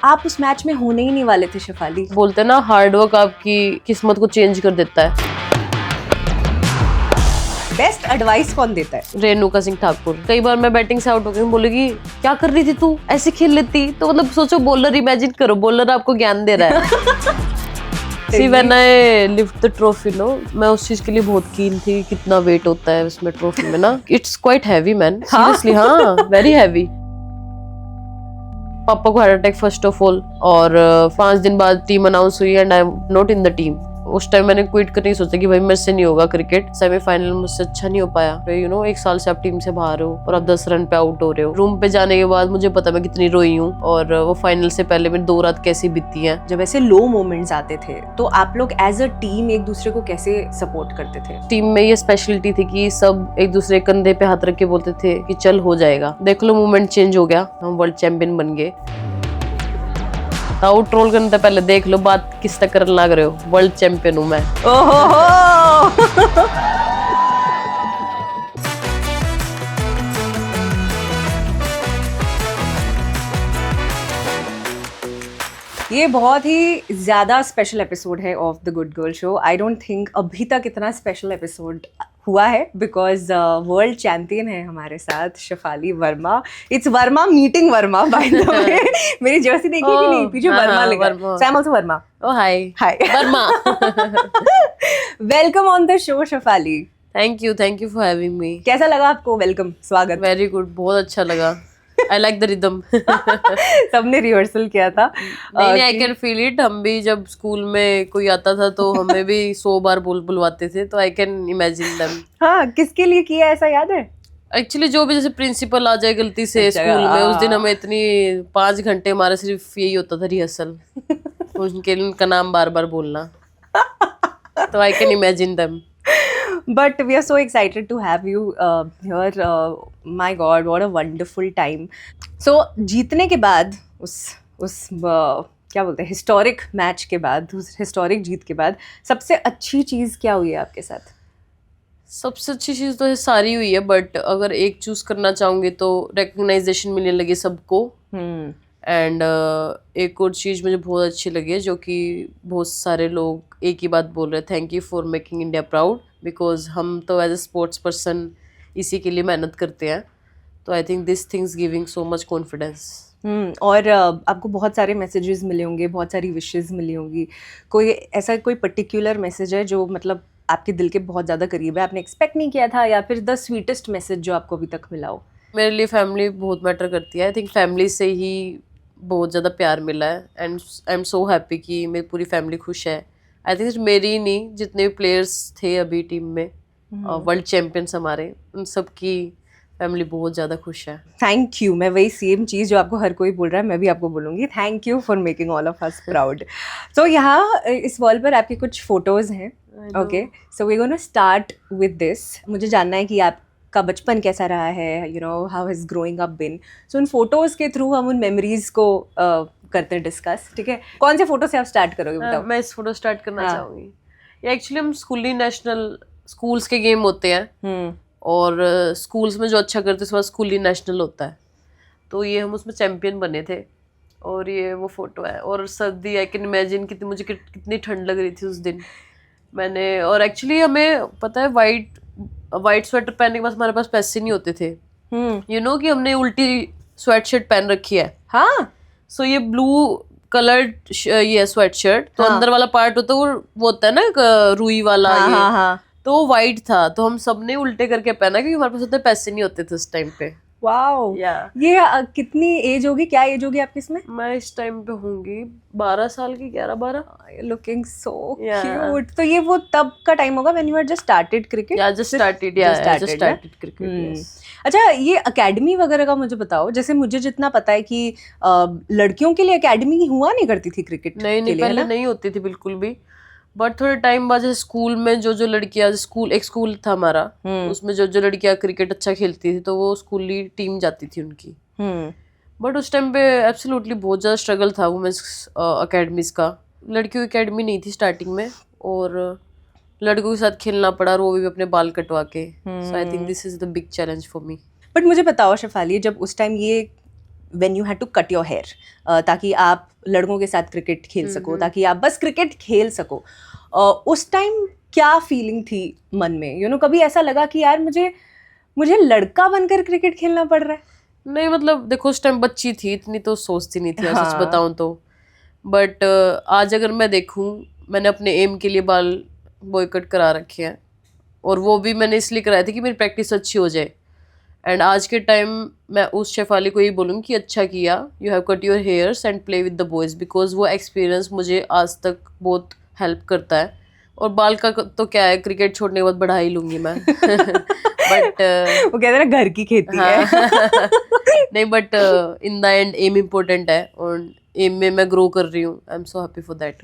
आप उस मैच में होने ही नहीं वाले थे शेफाली। बोलते ना हार्डवर्क आपकी किस्मत को चेंज कर देता है। बेस्ट एडवाइस कौन देता है? रेणुका सिंह ठाकुर। कई बार मैं बैटिंग से आउट हो गई, बोलेगी क्या कर रही थी तू, ऐसे खेल लेती। तो मतलब सोचो, बॉलर इमेजिन करो, बॉलर आपको ज्ञान दे रहा है। See when I lift the trophy, no, मैं उस चीज के लिए बहुत कीन थी। कितना वेट होता है उसमें ट्रॉफी में ना, it's quite heavy man, seriously। हाँ, very heavy। पापा को heart attack first of all, और 5 दिन बाद टीम अनाउंस हुई and I am not in the team. उस टाइम मैंने क्विट करने की सोचा कि भाई मेरे से नहीं होगा क्रिकेट। सेमीफाइनल मुझसे अच्छा नहीं हो पाया। यू नो, 1 साल से आप टीम से बाहर हो और आप 10 रन पे आउट हो रहे हो। रूम पे जाने के बाद मुझे पता मैं कितनी रोई हूँ, और वो फाइनल से पहले मेरी 2 रात कैसी बीती हैं। जब ऐसे लो मोमेंट्स आते थे तो आप लोग एज अ टीम एक दूसरे को कैसे सपोर्ट करते थे? टीम में ये स्पेशलिटी थी कि सब एक दूसरे के कंधे पे हाथ रख के बोलते थे कि चल हो जाएगा। देख लो, मूवमेंट चेंज हो गया, हम वर्ल्ड चैंपियन बन गए। आउट रोल करने से पहले देख लो बात किस तक करने लग रहे हो। वर्ल्ड चैंपियन हूं मैं। ओहो। ये बहुत ही ज्यादा स्पेशल एपिसोड है of the good girl show. I don't think अभी तक इतना स्पेशल एपिसोड हुआ है, बिकॉज वर्ल्ड चैंपियन है हमारे साथ Shefali Verma. It's Verma meeting Verma, by the way. मेरी जर्सी देखी कि नहीं, पीछे वर्मा लिखा है। So I am also Verma. Oh hi hi Verma. Welcome on the show Shefali. Thank you for having me. कैसा लगा आपको वेलकम, स्वागत? वेरी गुड, बहुत अच्छा लगा। I like the rhythm. सबने रिहर्सल किया था। नहीं, आई कैन फील इट। हम भी जब स्कूल में कोई आता था तो हमें भी 100 बार बुलवाते थे, तो आई कैन इमेजिन देम। हाँ, किसके लिए किया ऐसा याद है? एक्चुअली जो भी, जैसे प्रिंसिपल आ जाए गलती से स्कूल में, उस दिन हमें इतनी 5 घंटे हमारा सिर्फ यही होता था रिहर्सल। उनका नाम बार बार बोलना। तो I can imagine them. But we are so excited to have you here. My God, what a wonderful time. So जीतने के बाद उस क्या बोलते हैं, हिस्टोरिक मैच के बाद, उस हिस्टोरिक जीत के बाद सबसे अच्छी चीज़ क्या हुई है आपके साथ? सबसे अच्छी चीज़ तो है सारी हुई है, बट अगर एक चूज करना चाहूँगी तो रिकग्नाइजेशन मिलने लगी सबको। एंड एक और चीज़ मुझे बहुत अच्छी लगी है, जो कि बहुत सारे लोग एक ही बात बोल रहे हैं, thank you for making India proud. Because हम तो एज ए स्पोर्ट्स पर्सन इसी के लिए मेहनत करते हैं। तो I think this things giving so much confidence. और आपको बहुत सारे मैसेजेस मिले होंगे, बहुत सारी विशेस मिली होंगी। कोई ऐसा कोई पर्टिकुलर मैसेज है जो मतलब आपके दिल के बहुत ज़्यादा करीब है, आपने एक्सपेक्ट नहीं किया था, या फिर द स्वीटेस्ट मैसेज जो आपको अभी तक मिला हो? मेरे लिए फैमिली बहुत मैटर करती है। आई थिंक फैमिली से ही बहुत ज़्यादा प्यार मिला है, and I am so happy कि मेरी पूरी फैमिली खुश है। आई थिंक मेरी ही नहीं, जितने भी प्लेयर्स थे अभी टीम में, वर्ल्ड चैंपियंस हमारे, उन सब की फैमिली बहुत ज़्यादा खुश है। Thank you. मैं वही सेम चीज़ जो आपको हर कोई बोल रहा है, मैं भी आपको बोलूँगी, thank you for making all of us proud. So यहाँ इस वॉल पर आपकी कुछ फोटोज़ हैं। Okay, so we gonna start with this. मुझे जानना है कि आपका बचपन कैसा रहा है, you know, how has growing up been. So उन फोटोज़ के थ्रू हम उन मेमोरीज को करते हैं डिस्कस, ठीक है? कौन से फोटो से आप स्टार्ट करोगे, बताओ? मैं इस फोटो स्टार्ट करना चाहूँगी। ये एक्चुअली हम स्कूली नेशनल स्कूल्स के गेम होते हैं, और स्कूल्स में जो अच्छा करते हैं उसके बाद स्कूली नेशनल होता है। तो ये हम उसमें चैंपियन बने थे, और ये वो फोटो है। और सर्दी, आई कैन इमेजिन मुझे कितनी ठंड लग रही थी उस दिन। मैंने, और एक्चुअली हमें पता है वाइट स्वेटर पहनने के बाद हमारे पास पैसे नहीं होते थे। यू नो कि हमने उल्टी स्वेट शर्ट पहन रखी है। हाँ। सो ये ब्लू कलर्ड ये स्वेट शर्ट, तो अंदर वाला पार्ट होता है वो होता है ना रुई वाला। हाँ। तो वो वाइट था, तो हम सबने उल्टे करके पहना क्योंकि हमारे पास उतने पैसे नहीं होते थे उस टाइम पे। वाओ। ये कितनी एज होगी, क्या एज होगी आपकी इसमें? मैं इस टाइम पे होंगी 12 साल की, 11-12। Looking so cute. तो ये वो तब का टाइम होगा when you had just started cricket? Just started cricket. अच्छा, ये एकेडमी वगैरह का मुझे बताओ। जैसे मुझे जितना पता है कि लड़कियों के लिए एकेडमी हुआ नहीं करती थी क्रिकेट। नहीं, पहले नहीं होती थी बिल्कुल भी। बट थोड़े टाइम बाद जैसे स्कूल में जो लड़कियां, एक स्कूल था हमारा, उसमें जो लड़कियां क्रिकेट अच्छा खेलती थी तो वो स्कूली टीम जाती थी उनकी। बट उस टाइम पे एब्सोल्युटली बहुत ज़्यादा स्ट्रगल था वुमेन्स अकेडमीज का। लड़कियों की अकेडमी नहीं थी स्टार्टिंग में, और लड़कों के साथ खेलना पड़ा, और वो भी अपने बाल कटवा के। So I think this is the big challenge for me. But मुझे बताओ शेफाली, जब उस टाइम ये when you had to cut your hair ताकि आप लड़कों के साथ क्रिकेट खेल सको, ताकि आप बस क्रिकेट खेल सको, उस टाइम क्या फीलिंग थी मन में? यू नो कभी ऐसा लगा कि यार मुझे लड़का बनकर क्रिकेट खेलना पड़ रहा है? नहीं मतलब देखो उस टाइम बच्ची थी, इतनी तो सोचती नहीं थी सच बताऊं तो। बट आज अगर मैं देखूं, मैंने अपने एम के लिए बाल बॉयकट करा रखे हैं, और वो भी मैंने इसलिए कराए थे कि मेरी प्रैक्टिस अच्छी हो जाए। एंड आज के टाइम मैं उस शेफाली को यही बोलूँगी कि अच्छा किया, you have cut your hairs and play with the boys, because वो एक्सपीरियंस मुझे आज तक बहुत हेल्प करता है। और बाल का तो क्या है, क्रिकेट छोड़ने के बाद बढ़ा ही लूँगी मैं। बट वो कहते हैं ना घर की खेती है। नहीं बट इन द एंड एम इम्पोर्टेंट है, और एम में मैं ग्रो कर रही हूँ। I am so happy for that.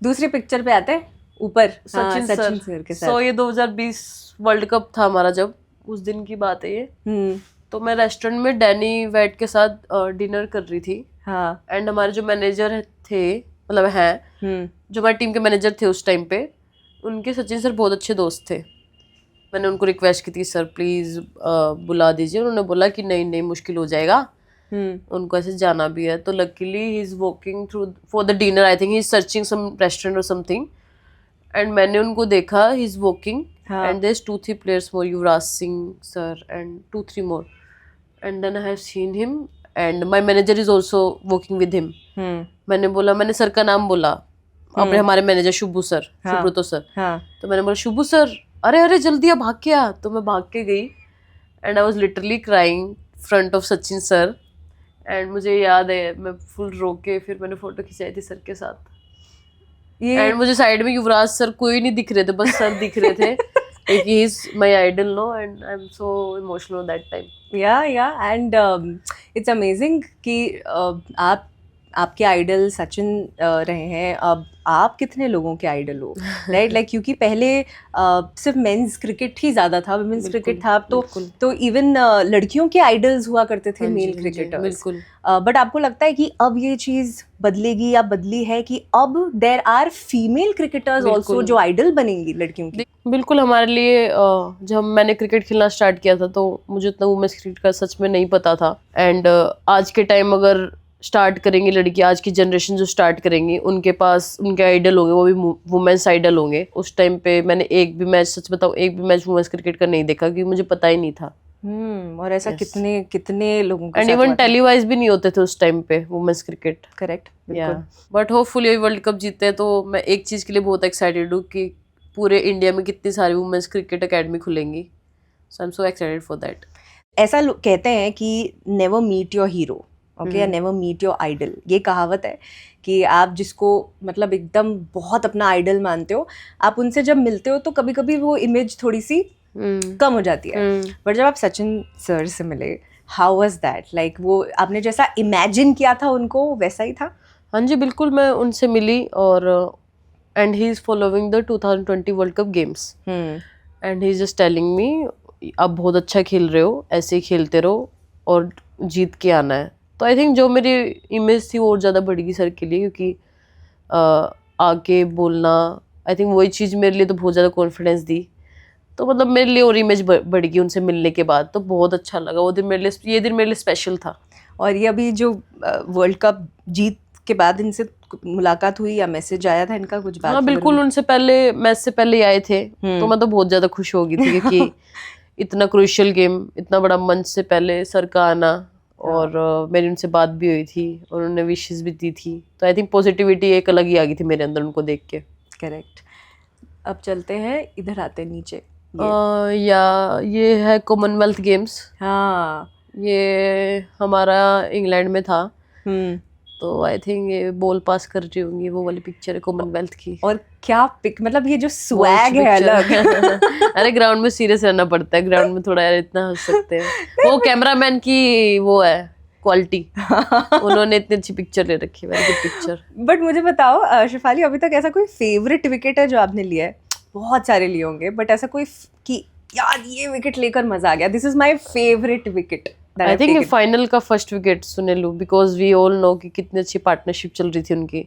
दूसरी पिक्चर पे आते हैं ऊपर, सचिन सर के साथ। सो ये 2020 वर्ल्ड कप था हमारा, जब उस दिन की बात है ये। तो मैं रेस्टोरेंट में डैनी वेट के साथ डिनर कर रही थी। हाँ। एंड हमारे जो मैनेजर थे, मतलब हैं, जो हमारी टीम के मैनेजर थे उस टाइम पे, उनके सचिन सर बहुत अच्छे दोस्त थे। मैंने उनको रिक्वेस्ट की थी, सर प्लीज़ बुला दीजिए। उन्होंने बोला कि नहीं मुश्किल हो जाएगा, उनको ऐसे जाना भी है। तो luckily he is walking through for the dinner, I think he is searching some restaurant और समथिंग। एंड मैंने उनको देखा, he is walking and there's 2-3 players more, Yuvraj Singh sir and 2-3 more, and then I have seen him and my manager is also working with him. मैंने sir का नाम बोला, अपने हमारे मैनेजर शुभू सर, शुभ्रतो सर। तो मैंने बोला शुभू सर, अरे जल्दी आ, भाग के आ। तो मैं भाग के गई and I was literally crying front of Sachin sir. And मुझे याद है मैं फुल रो के फिर मैंने फोटो खिंचाई थी सर के साथ। एंड मुझे साइड में युवराज सर कोई नहीं दिख रहे थे, बस सर दिख रहे थे। He is my idol, no, and I'm so emotional that time. Yeah, and it's amazing कि आपके आइडल सचिन रहे हैं। अब आप कितने लोगों के आइडल हो, राइट? लाइक क्योंकि पहले सिर्फ मेंस क्रिकेट ही ज़्यादा था, वुमेन्स क्रिकेट था, तो इवन लड़कियों के आइडल्स हुआ करते थे मेल क्रिकेटर्स। बिल्कुल। बट आपको लगता है कि अब ये चीज़ बदलेगी या बदली है कि अब there are female cricketers also जो आइडल बनेंगी लड़कियों की? बिल्कुल। हमारे लिए जब मैंने क्रिकेट खेलना स्टार्ट किया था तो मुझे उतना वुमेन्स क्रिकेट का सच में नहीं पता था। एंड आज के टाइम अगर स्टार्ट करेंगी लड़की, आज की जनरेशन जो स्टार्ट करेंगी, उनके पास उनके आइडल होंगे, वो भी वुमेन्स आइडल होंगे। उस टाइम पे मैंने एक भी मैच, सच बताऊं, एक भी मैच वुमेन्स क्रिकेट का नहीं देखा क्योंकि मुझे पता ही नहीं था। और ऐसा कितने लोगों के एंड इवन टेलीवाइज भी नहीं होते थे उस टाइम पे women's cricket. Correct. But hopefully world cup जीते हैं तो मैं एक चीज़ के लिए बहुत एक्साइटेड हूँ कि पूरे इंडिया में कितनी सारी वुमेन्स क्रिकेट एकेडमी खुलेंगी। So I am so excited for that. ऐसा कहते हैं कि never meet your hero, okay, never meet your idol. ये कहावत है कि आप जिसको मतलब एकदम बहुत अपना आइडल मानते हो, आप उनसे जब मिलते हो तो कभी कभी वो इमेज थोड़ी सी कम हो जाती है। बट जब आप सचिन सर से मिले, हाउ वाज दैट? लाइक वो आपने जैसा इमेजिन किया था उनको वैसा ही था? हाँ जी बिल्कुल, मैं उनसे मिली और and he is following the 2020 world cup games and he is just telling me आप बहुत अच्छा खेल रहे हो, ऐसे ही खेलते रहो और जीत के आना है। तो आई थिंक जो मेरी इमेज थी वो और ज़्यादा बढ़ गई सर के लिए, क्योंकि आके बोलना, आई थिंक वही चीज़ मेरे लिए तो बहुत ज़्यादा कॉन्फिडेंस दी। तो मतलब मेरे लिए और इमेज बढ़ गई उनसे मिलने के बाद, तो बहुत अच्छा लगा वो दिन मेरे लिए। ये दिन मेरे लिए स्पेशल था। और ये अभी जो वर्ल्ड कप जीत के बाद इनसे मुलाकात हुई या मैसेज आया था इनका कुछ बात? हाँ बिल्कुल, उनसे पहले, मैच से पहले आए थे। तो मैं तो बहुत ज़्यादा खुश हो गई थी क्योंकि इतना क्रूशियल गेम, इतना बड़ा मंच से पहले सर का आना, और मेरी उनसे बात भी हुई थी और उन्होंने विशेस भी दी थी। तो आई थिंक पॉजिटिविटी एक अलग ही आ गई थी मेरे अंदर उनको देख के। करेक्ट। अब चलते हैं, इधर आते हैं नीचे। ये है कॉमनवेल्थ गेम्स। हाँ, ये हमारा इंग्लैंड में था। तो आई थिंक ये बॉल पास कर रही होंगी, वो वाली पिक्चर है कॉमनवेल्थ की। और क्या पिक, मतलब ये जो स्वैग है अलग। अरे ग्राउंड में सीरियस रहना पड़ता है, ग्राउंड में थोड़ा यार इतना हंस सकते हैं। वो कैमरामैन की वो है क्वालिटी, उन्होंने इतनी अच्छी पिक्चर ले रखी है, वेरी गुड पिक्चर। बट मुझे बताओ शेफाली, अभी तक ऐसा कोई फेवरेट विकेट है जो आपने लिया है? बहुत सारे लिए होंगे, बट ऐसा कोई कि यार ये विकेट लेकर मजा आ गया, this is my favourite wicket? I think final का first wicket Sunil, because we all know कि कितनी अच्छी पार्टनरशिप चल रही थी उनकी।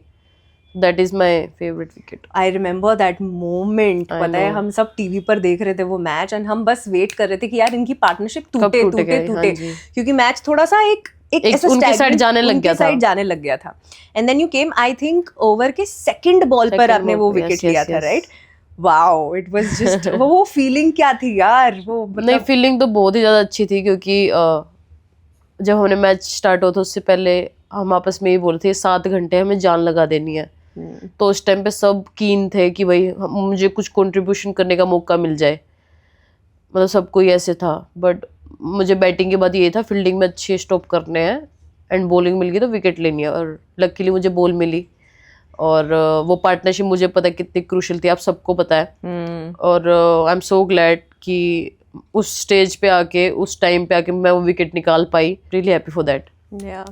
That is my favourite wicket. I remember that moment. पता है हम सब टीवी पर देख रहे थे वो मैच, एंड हम बस वेट कर रहे थे कि यार इनकी पार्टनरशिप टूटे, क्योंकि मैच थोड़ा सा एक एक ऐसा उनके stagnant- side जाने लग उनके गया था। side जाने लग गया था and then you came I think over के सेकंड बॉल पर Second आपने ball वो पे, विकेट yes, लिया yes, था, yes. Right? Wow, it was just वो फीलिंग क्या थी यार, वो नहीं, मतलब फीलिंग तो बहुत ही ज़्यादा अच्छी थी, क्योंकि जब हमने मैच स्टार्ट हुआ था उससे पहले हम आपस में ही बोले थे 7 घंटे हमें जान लगा देनी है। तो उस टाइम पे सब कीन थे कि भाई मुझे कुछ कंट्रीब्यूशन करने का मौका मिल जाए, मतलब सब कोई ऐसे था। बट मुझे बैटिंग के बाद ये था फील्डिंग में अच्छे स्टॉप करने हैं एंड बॉलिंग मिल गई तो विकेट लेनी है, और लकीली मुझे बॉल मिली। और वो पार्टनरशिप मुझे पता है कितनी क्रूशल थी, आप सबको पता है। और आई एम सो ग्लैड कि उस स्टेज पे आके, उस टाइम पे आके मैं वो विकेट निकाल पाई। Really happy for that. या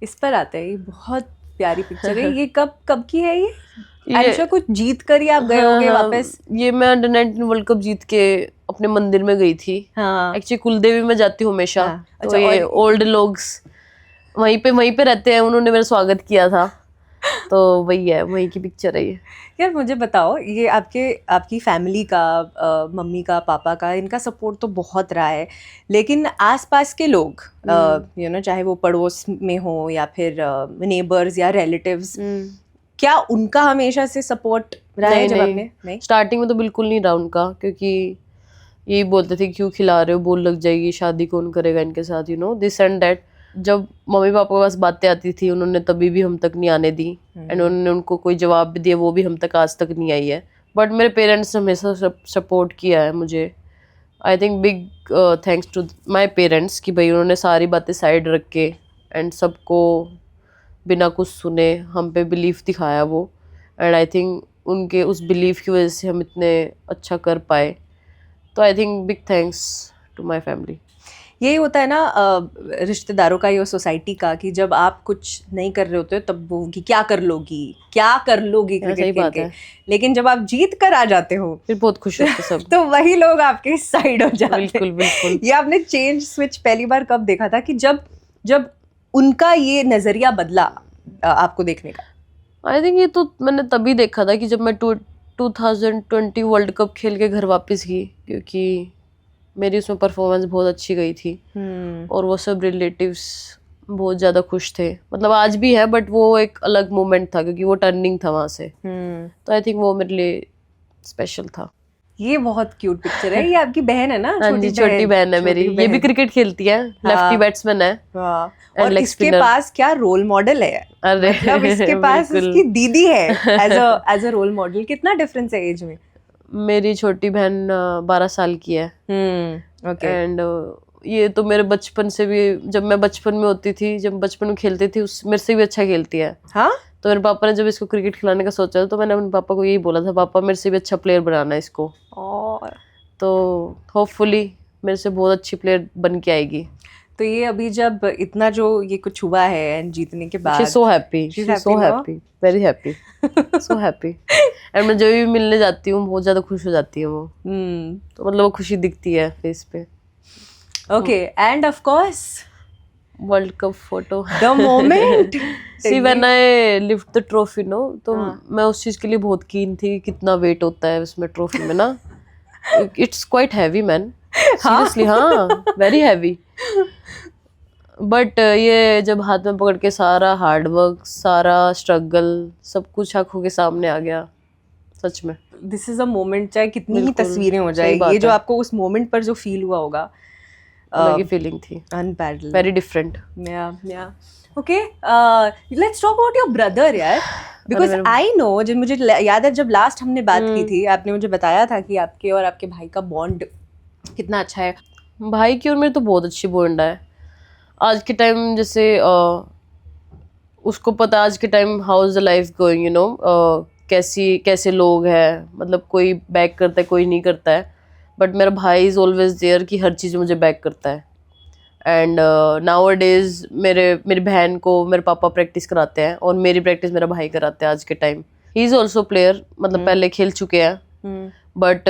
इस पर आते हैं, ये बहुत प्यारी पिक्चर है। ये कब की है ये? आई एम श्योर कुछ जीत कर ही आप गए होगे वापस। ये मैं अंडर 19 वर्ल्ड कप जीत के अपने मंदिर में गई थी। हाँ एक्चुअली कुलदेवी में जाती हूँ हमेशा। हाँ, तो अच्छा, ये ओल्ड लोग वहीं पे रहते हैं, उन्होंने मेरा स्वागत किया था। तो वही है, वहीं की पिक्चर है ये। यार मुझे बताओ, ये आपकी फैमिली का, मम्मी का, पापा का, इनका सपोर्ट तो बहुत रहा है, लेकिन आसपास के लोग यू नो, चाहे वो पड़ोस में हो या फिर नेबर्स या रिलेटिव्स, क्या उनका हमेशा से सपोर्ट रहा है? जब आपने नहीं, स्टार्टिंग में तो बिल्कुल नहीं रहा उनका, क्योंकि यही बोलते थे क्यों खिला रहे हो, बोल लग जाएगी, शादी कौन करेगा इनके साथ, you know this and that. जब मम्मी पापा के पास बातें आती थी, उन्होंने तभी भी हम तक नहीं आने दी, एंड उन्होंने उनको कोई जवाब भी दिया, वो भी हम तक आज तक नहीं आई है। बट मेरे पेरेंट्स ने हमेशा सपोर्ट किया है मुझे। I think big thanks to my parents कि भाई उन्होंने सारी बातें साइड रख के एंड सबको बिना कुछ सुने हम पे बिलीफ दिखाया वो। एंड आई थिंक उनके उस बिलीफ की वजह से हम इतने अच्छा कर पाए। तो I think big thanks to my family. यही होता है ना रिश्तेदारों का या सोसाइटी का, कि जब आप कुछ नहीं कर रहे होते हो तब वो कि क्या कर लोगी सही क्रिकेट खेल बात के, है। लेकिन जब आप जीत कर आ जाते हो फिर बहुत खुश होते सब। तो वही लोग आपके साइड हो जाते हैं। बिल्कुल बिल्कुल। ये आपने चेंज स्विच पहली बार कब देखा था, कि जब उनका ये नजरिया बदला आपको देखने का? आई थिंक ये तो मैंने तभी देखा था कि जब मैं 2020 वर्ल्ड कप खेल के घर वापस गई, क्योंकि मेरी उसमें परफॉर्मेंस बहुत अच्छी गई थी। और वो सब रिलेटिव्स बहुत ज़्यादा खुश थे, मतलब आज भी है, बट वो एक अलग मोमेंट था क्योंकि वो टर्निंग था वहाँ से। तो आई थिंक वो मेरे लिए स्पेशल था। ये बहुत क्यूट पिक्चर है। ये आपकी बहन है ना? हाँ जी, छोटी बहन है मेरी। ये भी क्रिकेट खेलती है, लेफ्टी बैट्समैन है। वाह, और leg इसके spinner। पास क्या रोल मॉडल है। अरे मतलब इसके पास बिल्कुल। उसकी दीदी है एज अ रोल मॉडल। कितना डिफरेंस है एज में? मेरी छोटी बहन 12 साल की है। ओके। एंड ये तो मेरे बचपन से भी, जब मैं बचपन में होती थी, जब बचपन में खेलती थी, उस मेरे से भी अच्छा खेलती है। हाँ, तो मेरे पापा ने जब इसको क्रिकेट खिलाने का सोचा तो मैंने अपने पापा को यही बोला था, पापा मेरे से भी अच्छा प्लेयर बनाना है इसको। और तो होपफुली मेरे से बहुत अच्छी प्लेयर बन के आएगी। तो ये अभी जब इतना जो ये कुछ हुआ है एंड जीतने के बाद, so happy, so happy, very happy, so happy. And मैं जब भी मिलने जाती हूँ बहुत ज्यादा खुश हो जाती है वो। तो मतलब वो खुशी दिखती है फेस पे। Okay, and of course world cup photo, the moment. See when I lift the trophy no, तो मैं उस चीज के लिए बहुत कीन थी। कितना वेट होता है उसमें ट्रॉफी में ना, it's quite heavy man, seriously. हाँ, वेरी हैवी। बट ये जब हाथ में पकड़ के सारा हार्डवर्क, सारा स्ट्रगल, सब कुछ आंखों के सामने आ गया, सच में। दिस इज अ मोमेंट, चाहे कितनी ही बिल्कुल, तस्वीरें हो सही जाए, बात ये जो है। आपको उस मोमेंट पर जो फील हुआ होगा, अलग ही फीलिंग थी, अनपैरेलल्ड, वेरी डिफरेंट। या okay. Let's talk about your brother यार, बिकॉज आई नो, जब मुझे याद है जब लास्ट हमने बात की थी, आपने मुझे बताया था कि आपके और आपके भाई का बॉन्ड कितना अच्छा है। भाई की और मेरी तो बहुत अच्छी बॉन्ड है। आज के टाइम जैसे उसको पता आज के time how is the life going, you know, कैसे लोग हैं, मतलब कोई बैक करता है, कोई नहीं करता है। बट मेरा भाई इज़ ऑलवेज देयर कि हर चीज़ मुझे बैक करता है। एंड नाउ डेज मेरी बहन को मेरे पापा प्रैक्टिस कराते हैं और मेरी प्रैक्टिस मेरा भाई कराते हैं आज के time. He is also player, मतलब पहले खेल चुके हैं, but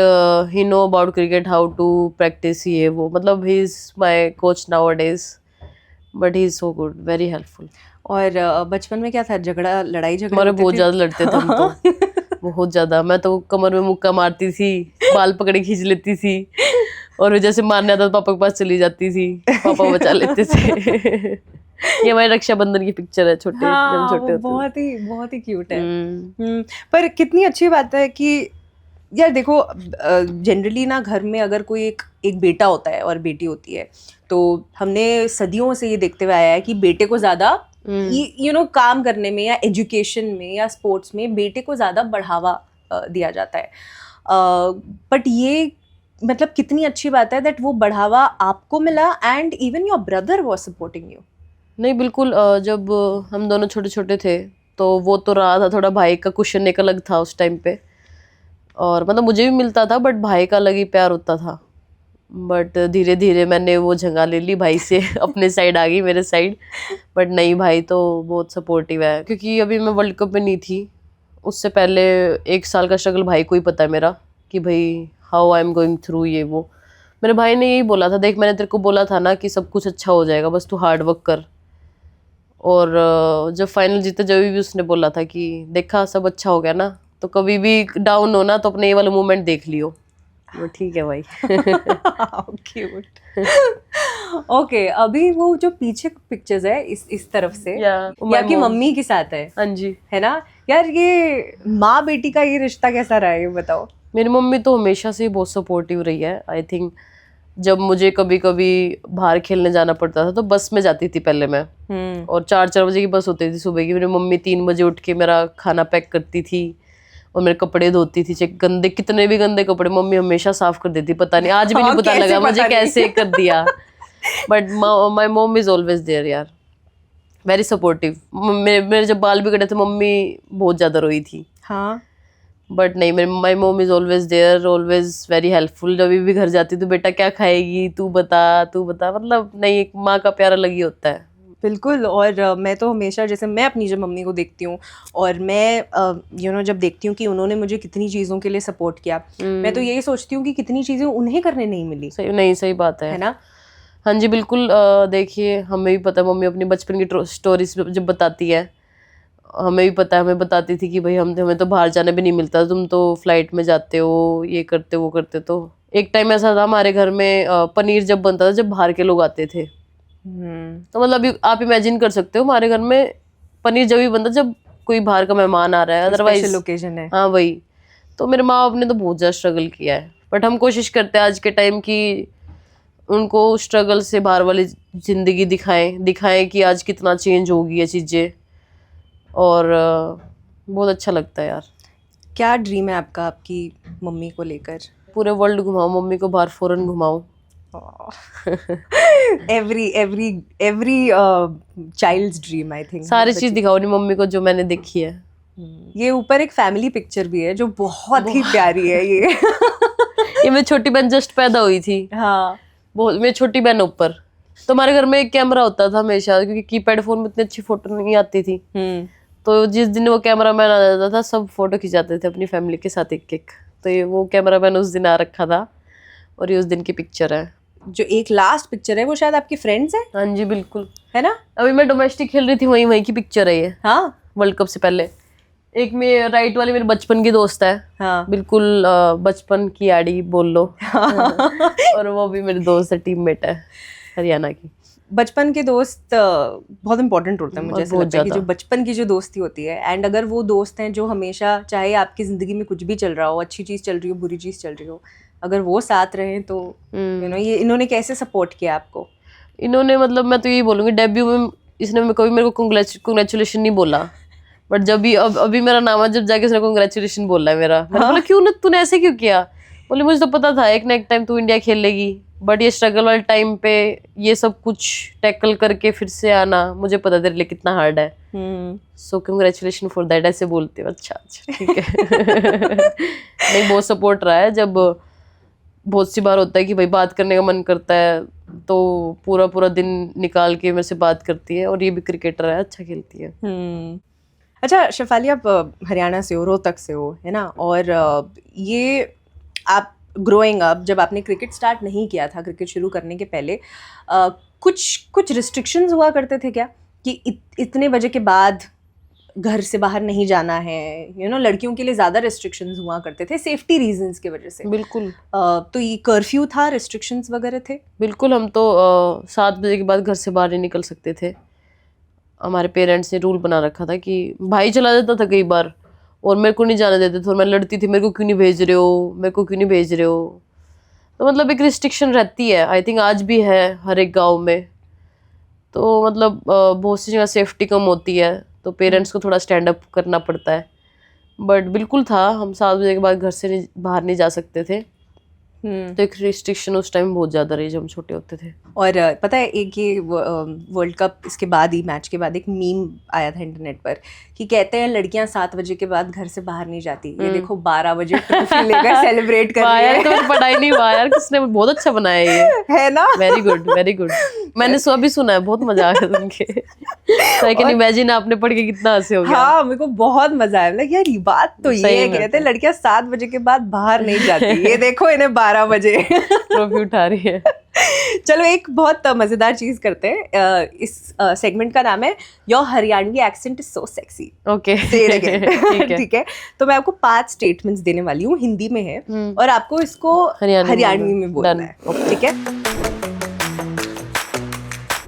he know about cricket, how to practice, ये वो, मतलब he is my coach nowadays. But he is so good, very helpful. और बचपन में क्या था, लड़ाई झगड़े हमारे होते बहुत थे? ज़्यादा लड़ते थे हम तो। बहुत ज़्यादा। मैं तो कमर में मुक्का मारती थी, बाल पकड़े खींच लेती थी, और जैसे मारने आता तो पापा के पास चली जाती थी, पापा बचा लेते थे। ये हमारी रक्षाबंधन की पिक्चर है, छोटे जब हम हाँ, छोटे वो होते थे। बहुत ही क्यूट है। हम्म, पर कितनी अच्छी बात है कि यार देखो, जनरली ना घर में अगर कोई एक बेटा होता है और बेटी होती है, तो हमने सदियों से ये देखते हुए आया है कि बेटे को ज़्यादा काम करने में या एजुकेशन में या स्पोर्ट्स में बेटे को ज़्यादा बढ़ावा दिया जाता है। बट ये मतलब कितनी अच्छी बात है दैट वो बढ़ावा आपको मिला and even your brother was supporting you. नहीं बिल्कुल, जब हम दोनों छोटे छोटे थे तो वो तो रहा था, थोड़ा भाई का कुशन एक अलग था उस टाइम पे, और मतलब मुझे भी मिलता था बट भाई का अलग ही प्यार होता था। बट धीरे धीरे मैंने वो जगह ले ली भाई से अपने साइड आ गई मेरे साइड। बट नहीं, भाई तो बहुत सपोर्टिव है, क्योंकि अभी मैं वर्ल्ड कप में नहीं थी, उससे पहले 1 साल का स्ट्रगल भाई को ही पता है मेरा, कि भाई how I am going through ये वो। मेरे भाई ने यही बोला था, देख मैंने तेरे को बोला था ना कि सब कुछ अच्छा हो जाएगा, बस तू हार्ड वर्क कर। और जब फाइनल जीते, जब भी उसने बोला था कि देखा सब अच्छा हो गया ना, तो कभी भी डाउन हो ना तो अपने ये वाला मोमेंट देख लियो। वो ठीक है भाई। क्यूट। ओके, अभी वो जो पीछे पिक्चर्स है इस तरफ से, वो ये आपकी मम्मी के साथ है हाँ जी। है ना? यार ये माँ बेटी का ये रिश्ता कैसा रहा है, ये बताओ। मेरी मम्मी तो हमेशा से ही बहुत सपोर्टिव रही है। आई थिंक जब मुझे कभी कभी बाहर खेलने जाना पड़ता था तो बस में जाती थी पहले मैं, और 4 बजे की बस होती थी सुबह की। मेरी मम्मी 3 बजे उठ के मेरा खाना पैक करती थी और मेरे कपड़े धोती थी। चेक गंदे, कितने भी गंदे कपड़े मम्मी हमेशा साफ कर देती, पता नहीं आज भी नहीं पता लगा मुझे कैसे कर दिया। But my mom is always there यार, वेरी सपोर्टिव। मेरे जब बाल बिगड़े थे मम्मी बहुत ज्यादा रोई थी। हाँ, बट नहीं, मेरी my mom is always there, always very helpful. जब भी घर जाती तो बेटा क्या खाएगी, तू बता, मतलब नहीं, एक माँ का प्यार अलग ही होता है। बिल्कुल। और मैं तो हमेशा, जैसे मैं अपनी जब मम्मी को देखती हूँ और मैं जब देखती हूँ कि उन्होंने मुझे कितनी चीज़ों के लिए सपोर्ट किया, मैं तो यही सोचती हूँ कि कितनी चीज़ें उन्हें करने नहीं मिली। सही बात है ना? हाँ जी बिल्कुल। देखिए हमें भी पता है, मम्मी अपनी बचपन की स्टोरीज जब बताती है, हमें भी पता है, हमें बताती थी कि भाई हमें तो बाहर जाने भी नहीं मिलता, तुम तो फ्लाइट में जाते हो, ये करते वो करते। तो एक टाइम ऐसा था हमारे घर में, पनीर जब बनता था जब बाहर के लोग आते थे, तो मतलब अभी आप इमेजिन कर सकते हो हमारे घर में पनीर जब भी बनता जब कोई बाहर का मेहमान आ रहा है, अदरवाइज ओकेजन है। हाँ वही। तो मेरे माँ बाप ने तो बहुत ज़्यादा स्ट्रगल किया है, बट हम कोशिश करते हैं आज के टाइम की उनको स्ट्रगल से बाहर वाली ज़िंदगी दिखाएं कि आज कितना चेंज हो गई है चीज़ें। और बहुत अच्छा लगता है यार। क्या ड्रीम है आपका आपकी मम्मी को लेकर? पूरे वर्ल्ड घुमाऊं, मम्मी को बाहर फॉरेन घुमाऊं। Every child's dream, I think. सारी चीज दिखाओ नहीं मम्मी को जो मैंने देखी है। ये ऊपर एक फैमिली पिक्चर भी है जो बहुत ही प्यारी है ये। ये मेरी छोटी बहन जस्ट पैदा हुई थी। हाँ, बहुत, मेरी छोटी बहन ऊपर। तो हमारे घर में एक कैमरा होता था हमेशा, क्योंकि कीपैड फोन में इतनी अच्छी फोटो नहीं आती थी। तो जिस दिन वो कैमरा मैन आ जाता था सब फोटो खिंचाते थे अपनी फैमिली के साथ एक एक। तो ये वो कैमरा मैन उस दिन आ रखा था और ये उस दिन की पिक्चर है। जो एक लास्ट पिक्चर है वो शायद आपकी फ्रेंड्स है। हाँ जी बिल्कुल, है ना? अभी मैं डोमेस्टिक खेल रही थी, वहीं की पिक्चर है ये। हाँ, वर्ल्ड कप से पहले। एक में राइट वाली मेरे बचपन की दोस्त है। हाँ, बिल्कुल बचपन की आड़ी बोल लो। और वो भी मेरी दोस्त है, टीममेट है हरियाणा की। बचपन के दोस्त बहुत इंपॉर्टेंट होता है, मुझे ऐसा लगता है कि जो बचपन की जो दोस्ती होती है, एंड अगर वो दोस्त हैं जो हमेशा, चाहे आपकी ज़िंदगी में कुछ भी चल रहा हो, अच्छी चीज़ चल रही हो, बुरी चीज़ चल रही हो, अगर वो साथ रहें तो ये इन्होंने कैसे सपोर्ट किया आपको? इन्होंने, मतलब मैं तो यही बोलूँगी, डेब्यू में इसने कभी मेरे को कंग्रेचुलेशन नहीं बोला, बट जब भी अभी मेरा नाम है, जब जाके इसने कंग्रेचुलेशन बोला है मेरा। मैंने बोला क्यों ना, तूने ऐसे क्यों किया? बोले मुझे तो पता था एक ना एक टाइम तू इंडिया खेल लेगी, बट ये स्ट्रगल वाले टाइम पे ये सब कुछ टैकल करके फिर से आना, मुझे पता तेरे लिए कितना हार्ड है। सो कंग्रेचुलेशन फॉर दैट, ऐसे बोलते हो। अच्छा ठीक है। नहीं, बहुत सपोर्ट रहा है। जब बहुत सी बार होता है कि भाई बात करने का मन करता है तो पूरा दिन निकाल के मेरे से बात करती है, और ये भी क्रिकेटर है, अच्छा खेलती है। अच्छा शेफाली, आप हरियाणा से हो, रोहतक से हो, है ना? और ये आप ग्रोइंग अप, जब आपने क्रिकेट स्टार्ट नहीं किया था, क्रिकेट शुरू करने के पहले कुछ रिस्ट्रिक्शंस हुआ करते थे क्या, कि इतने बजे के बाद घर से बाहर नहीं जाना है? लड़कियों के लिए ज़्यादा रिस्ट्रिक्शंस हुआ करते थे सेफ्टी रीजंस की वजह से। बिल्कुल। तो ये कर्फ्यू था, रिस्ट्रिक्शंस वगैरह थे? बिल्कुल, हम तो 7 बजे के बाद घर से बाहर नहीं निकल सकते थे। हमारे पेरेंट्स ने रूल बना रखा था कि भाई चला जाता था कई बार और मेरे को नहीं जाने देते थे और मैं लड़ती थी, मेरे को क्यों नहीं भेज रहे हो, मेरे को क्यों नहीं भेज रहे हो। तो मतलब एक रिस्ट्रिक्शन रहती है, आई थिंक आज भी है हर एक गाँव में। तो मतलब बहुत सी जगह सेफ्टी कम होती है तो पेरेंट्स को थोड़ा स्टैंड अप करना पड़ता है। बट बिल्कुल था, हम 7 बजे के बाद घर से बाहर नहीं जा सकते थे। तो एक रिस्ट्रिक्शन उस टाइम बहुत ज़्यादा रही जब हम छोटे होते थे। और पता है एक ये वर्ल्ड कप इसके बाद ही, मैच के बाद एक मीम आया था इंटरनेट पर कि कहते हैं लड़कियां 7 बजे के बाद घर से बाहर नहीं जाती, ये देखो 12 बजे ट्रॉफी लेकर सेलिब्रेट कर रही है। तो पढ़ाई नहीं हुआ यार, किसने बहुत अच्छा बनाया ये, है ना? Very good very good. मैंने सो अभी सुना है, बहुत मजा आया सुन के। आई कैन इमेजिन आपने पढ़ के कितना हंसे हो गया। हाँ, मेरे को बहुत मजा आया। मतलब यार ये बात तो ये है, कहते हैं लड़कियां 7 बजे के बाद बाहर नहीं जाती, ये देखो इन्हें 12 बजे ट्रॉफी उठा रही है। चलो एक बहुत मजेदार चीज करते हैं, इस सेगमेंट का नाम है your Haryanvi accent is so sexy. Okay ठीक है, तो मैं आपको 5 स्टेटमेंट्स देने वाली हूँ, हिंदी में है और आपको इसको हरियाणवी में बोलना है, ठीक है?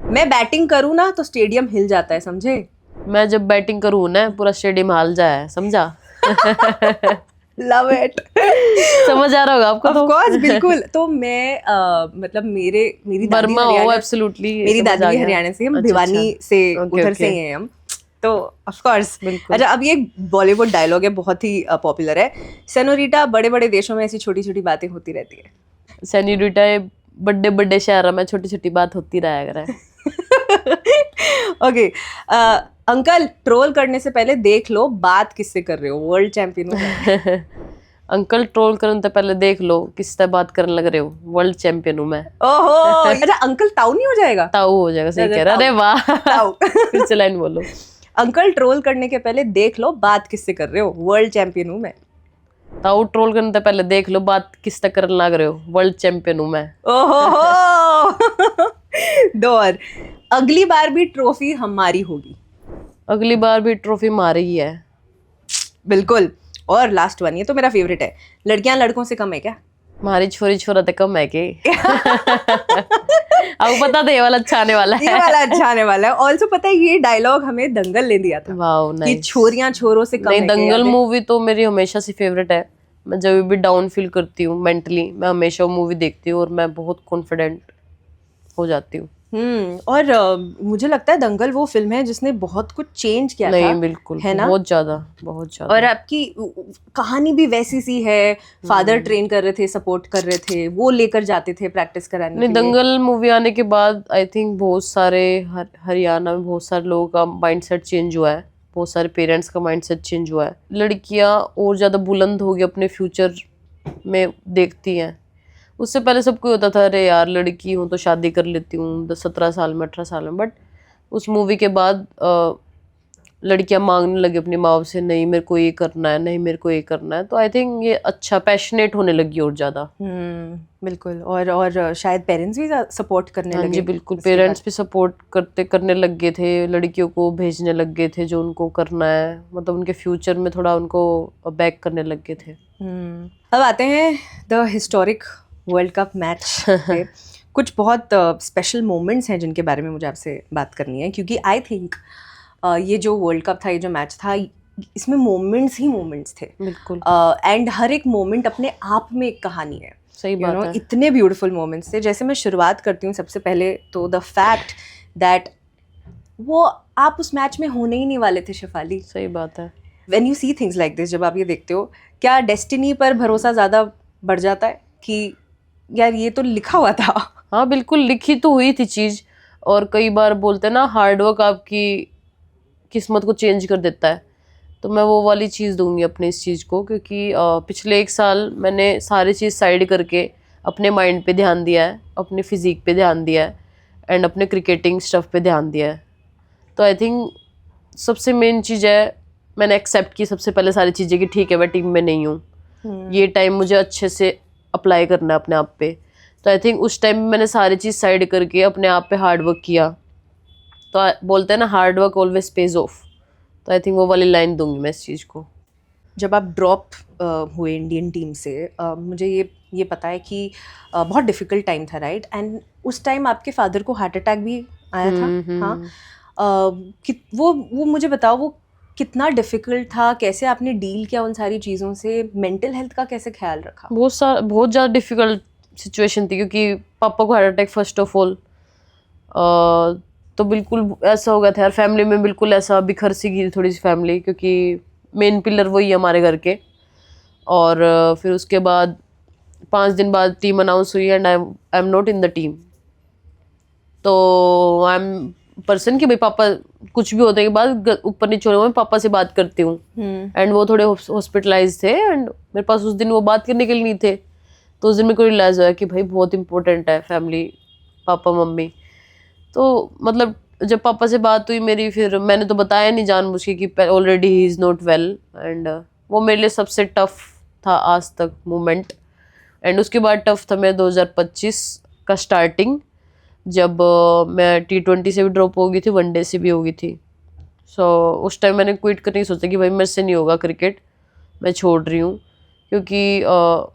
मैं बैटिंग करूँ ना तो स्टेडियम हिल जाता है, समझे? मैं जब बैटिंग करूँ ना पूरा स्टेडियम हिल जाए, समझा? Love it. समझ आ रहा होगा आपको? ऑफ कोर्स, बिल्कुल। तो मैं मतलब मेरी दादी हरियाणा, एब्सोल्युटली मेरी दादी भी हरियाणा से, हम भिवानी से, उधर से ही हैं हम, तो ऑफ कोर्स। अच्छा, अब ये बॉलीवुड डायलॉग है, बहुत ही पॉपुलर है। सेनोरिटा, बड़े बड़े देशों में ऐसी छोटी छोटी बातें होती रहती है। सेनोरिटा, बड़े बड़े शहरों में छोटी छोटी बात होती रहा करे। ओके, अंकल ट्रोल करने से पहले देख लो बात किससे कर रहे हो, वर्ल्ड चैंपियन हूँ। अंकल ट्रोल करने से पहले देख लो किससे बात करने लग रहे हो, वर्ल्ड चैंपियन हूँ मैं। ओहो, अच्छा अंकल ताऊ नहीं हो जाएगा? ताऊ हो जाएगा, सही कह रहा। अरे वाह, ताऊ। फिर से लाइन बोलो। अंकल ट्रोल करने के पहले देख लो बात किससे कर रहे हो, वर्ल्ड चैंपियन हूँ मैं। ताऊ ट्रोल करने से पहले देख लो बात किससे करने लग रहे हो, वर्ल्ड चैंपियन हूँ मैं। ओहो। 2 और, अगली बार भी ट्रॉफी हमारी होगी। अगली बार भी ट्रॉफी हमारी ही है। बिल्कुल। और लास्ट वन, ये तो मेरा फेवरेट है, लड़कियां लड़कों से कम है क्या? हमारी छोरी छोरा तो कम है के। अब पता था ये वाला अच्छा आने वाला है। ये वाला अच्छा आने वाला है। ऑल्सो पता है ये डायलॉग हमें दंगल ने दिया था। Wow, nice. कि छोरियां छोरों से कम नहीं, है। दंगल मूवी तो मेरी हमेशा से फेवरेट है। मैं जब भी डाउन फील करती हूँ मेंटली, मैं हमेशा वो मूवी देखती हूँ और मैं बहुत कॉन्फिडेंट हो जाती हूँ। और मुझे लगता है दंगल वो फिल्म है जिसने बहुत कुछ चेंज किया था। नहीं, बिल्कुल, है ना? बहुत ज्यादा, बहुत ज्यादा। और आपकी कहानी भी वैसी सी है, फादर ट्रेन कर रहे थे, सपोर्ट कर रहे थे, वो लेकर जाते थे प्रैक्टिस कराने के लिए। दंगल मूवी आने के बाद आई थिंक बहुत सारे हरियाणा में बहुत सारे लोगों का माइंडसेट चेंज हुआ है, बहुत सारे पेरेंट्स का माइंडसेट चेंज हुआ है। लड़कियां और ज्यादा बुलंद हो गई, अपने फ्यूचर में देखती हैं। उससे पहले सबको होता था अरे यार लड़की हूँ तो शादी कर लेती हूँ 17 साल में, 18 साल में। बट उस मूवी के बाद लड़कियां मांगने लगी अपनी माँ बाप से, नहीं मेरे को ये करना है, नहीं मेरे को ये करना है। तो आई थिंक ये अच्छा पैशनेट होने लगी और ज़्यादा। बिल्कुल। और शायद पेरेंट्स भी सपोर्ट करने लगे। जी बिल्कुल, पेरेंट्स भी सपोर्ट करने लग गए थे, लड़कियों को भेजने लग गए थे जो उनको करना है, मतलब उनके फ्यूचर में थोड़ा उनको बैक करने लग गए थे। अब आते हैं the historic world cup match पे। कुछ बहुत स्पेशल मोमेंट्स हैं जिनके बारे में मुझे आपसे बात करनी है, क्योंकि आई थिंक ये जो वर्ल्ड कप था, ये जो मैच था, इसमें मोमेंट्स ही मोमेंट्स थे। बिल्कुल। एंड हर एक मोमेंट अपने आप में एक कहानी है। सही बात है। इतने ब्यूटीफुल मोमेंट्स थे। जैसे मैं शुरुआत करती हूँ सबसे पहले, तो द फैक्ट दैट वो आप उस मैच में होने ही नहीं वाले थे, शेफाली। सही बात है। When you see things like this, जब आप ये देखते हो, क्या डेस्टिनी पर भरोसा ज़्यादा बढ़ जाता है कि यार ये तो लिखा हुआ था? हाँ बिल्कुल, लिखी तो हुई थी चीज़। और कई बार बोलते हैं ना हार्डवर्क आपकी किस्मत को चेंज कर देता है, तो मैं वो वाली चीज़ दूंगी अपने इस चीज़ को। क्योंकि पिछले 1 साल मैंने सारी चीज़ साइड करके अपने माइंड पे ध्यान दिया है, अपने फिजिक पे ध्यान दिया है, एंड अपने क्रिकेटिंग स्टफ पे ध्यान दिया है। तो आई थिंक सबसे मेन चीज़ है, मैंने एक्सेप्ट की सबसे पहले सारी चीज़ें कि ठीक है मैं टीम में नहीं हूँ, ये टाइम मुझे अच्छे से अप्लाई करना है अपने आप पे। तो आई थिंक उस टाइम मैंने सारी चीज़ साइड करके अपने आप पे हार्ड वर्क किया। तो बोलते हैं ना hard work always page of, तो आई थिंक वो वाली लाइन दूंगी मैं इस चीज़ को। जब आप ड्रॉप हुए इंडियन टीम से, मुझे ये पता है कि बहुत डिफ़िकल्ट टाइम था, राइट? एंड उस टाइम आपके फादर को हार्ट अटैक भी आया था। हाँ, वो मुझे बताओ, वो कितना डिफिकल्ट था, कैसे आपने डील किया उन सारी चीज़ों से, मेंटल हेल्थ का कैसे ख्याल रखा? बहुत ज़्यादा डिफिकल्ट सिचुएशन थी, क्योंकि पापा को heart attack first of all, तो बिल्कुल ऐसा हो गया था यार, फैमिली में बिल्कुल ऐसा बिखर सी गई थोड़ी सी फैमिली, क्योंकि मेन पिलर वही है हमारे घर के। और फिर उसके बाद 5 दिन बाद टीम अनाउंस हुई and I am not in the team. तो आई एम पर्सन कि भाई पापा कुछ भी होने के बाद ऊपर नीचे होने में पापा से बात करती हूँ, एंड वो थोड़े हॉस्पिटलाइज थे एंड मेरे पास उस दिन वो बात करने के लिए नहीं थे। तो उस दिन मेरे को रियलाइज़ हुआ कि भाई बहुत इंपॉर्टेंट है फैमिली, पापा मम्मी। तो मतलब जब पापा से बात हुई मेरी, फिर मैंने तो बताया नहीं जानबूझ के कि already he is not well, and वो मेरे लिए सबसे टफ था आज तक मोमेंट। एंड उसके बाद टफ था मेरा 2025 का स्टार्टिंग, जब मैं T20 से भी ड्रॉप हो गई थी, वनडे से भी हो गई थी। सो उस टाइम मैंने क्विट करने की सोचा कि भाई मेरे से नहीं होगा क्रिकेट, मैं छोड़ रही हूँ। क्योंकि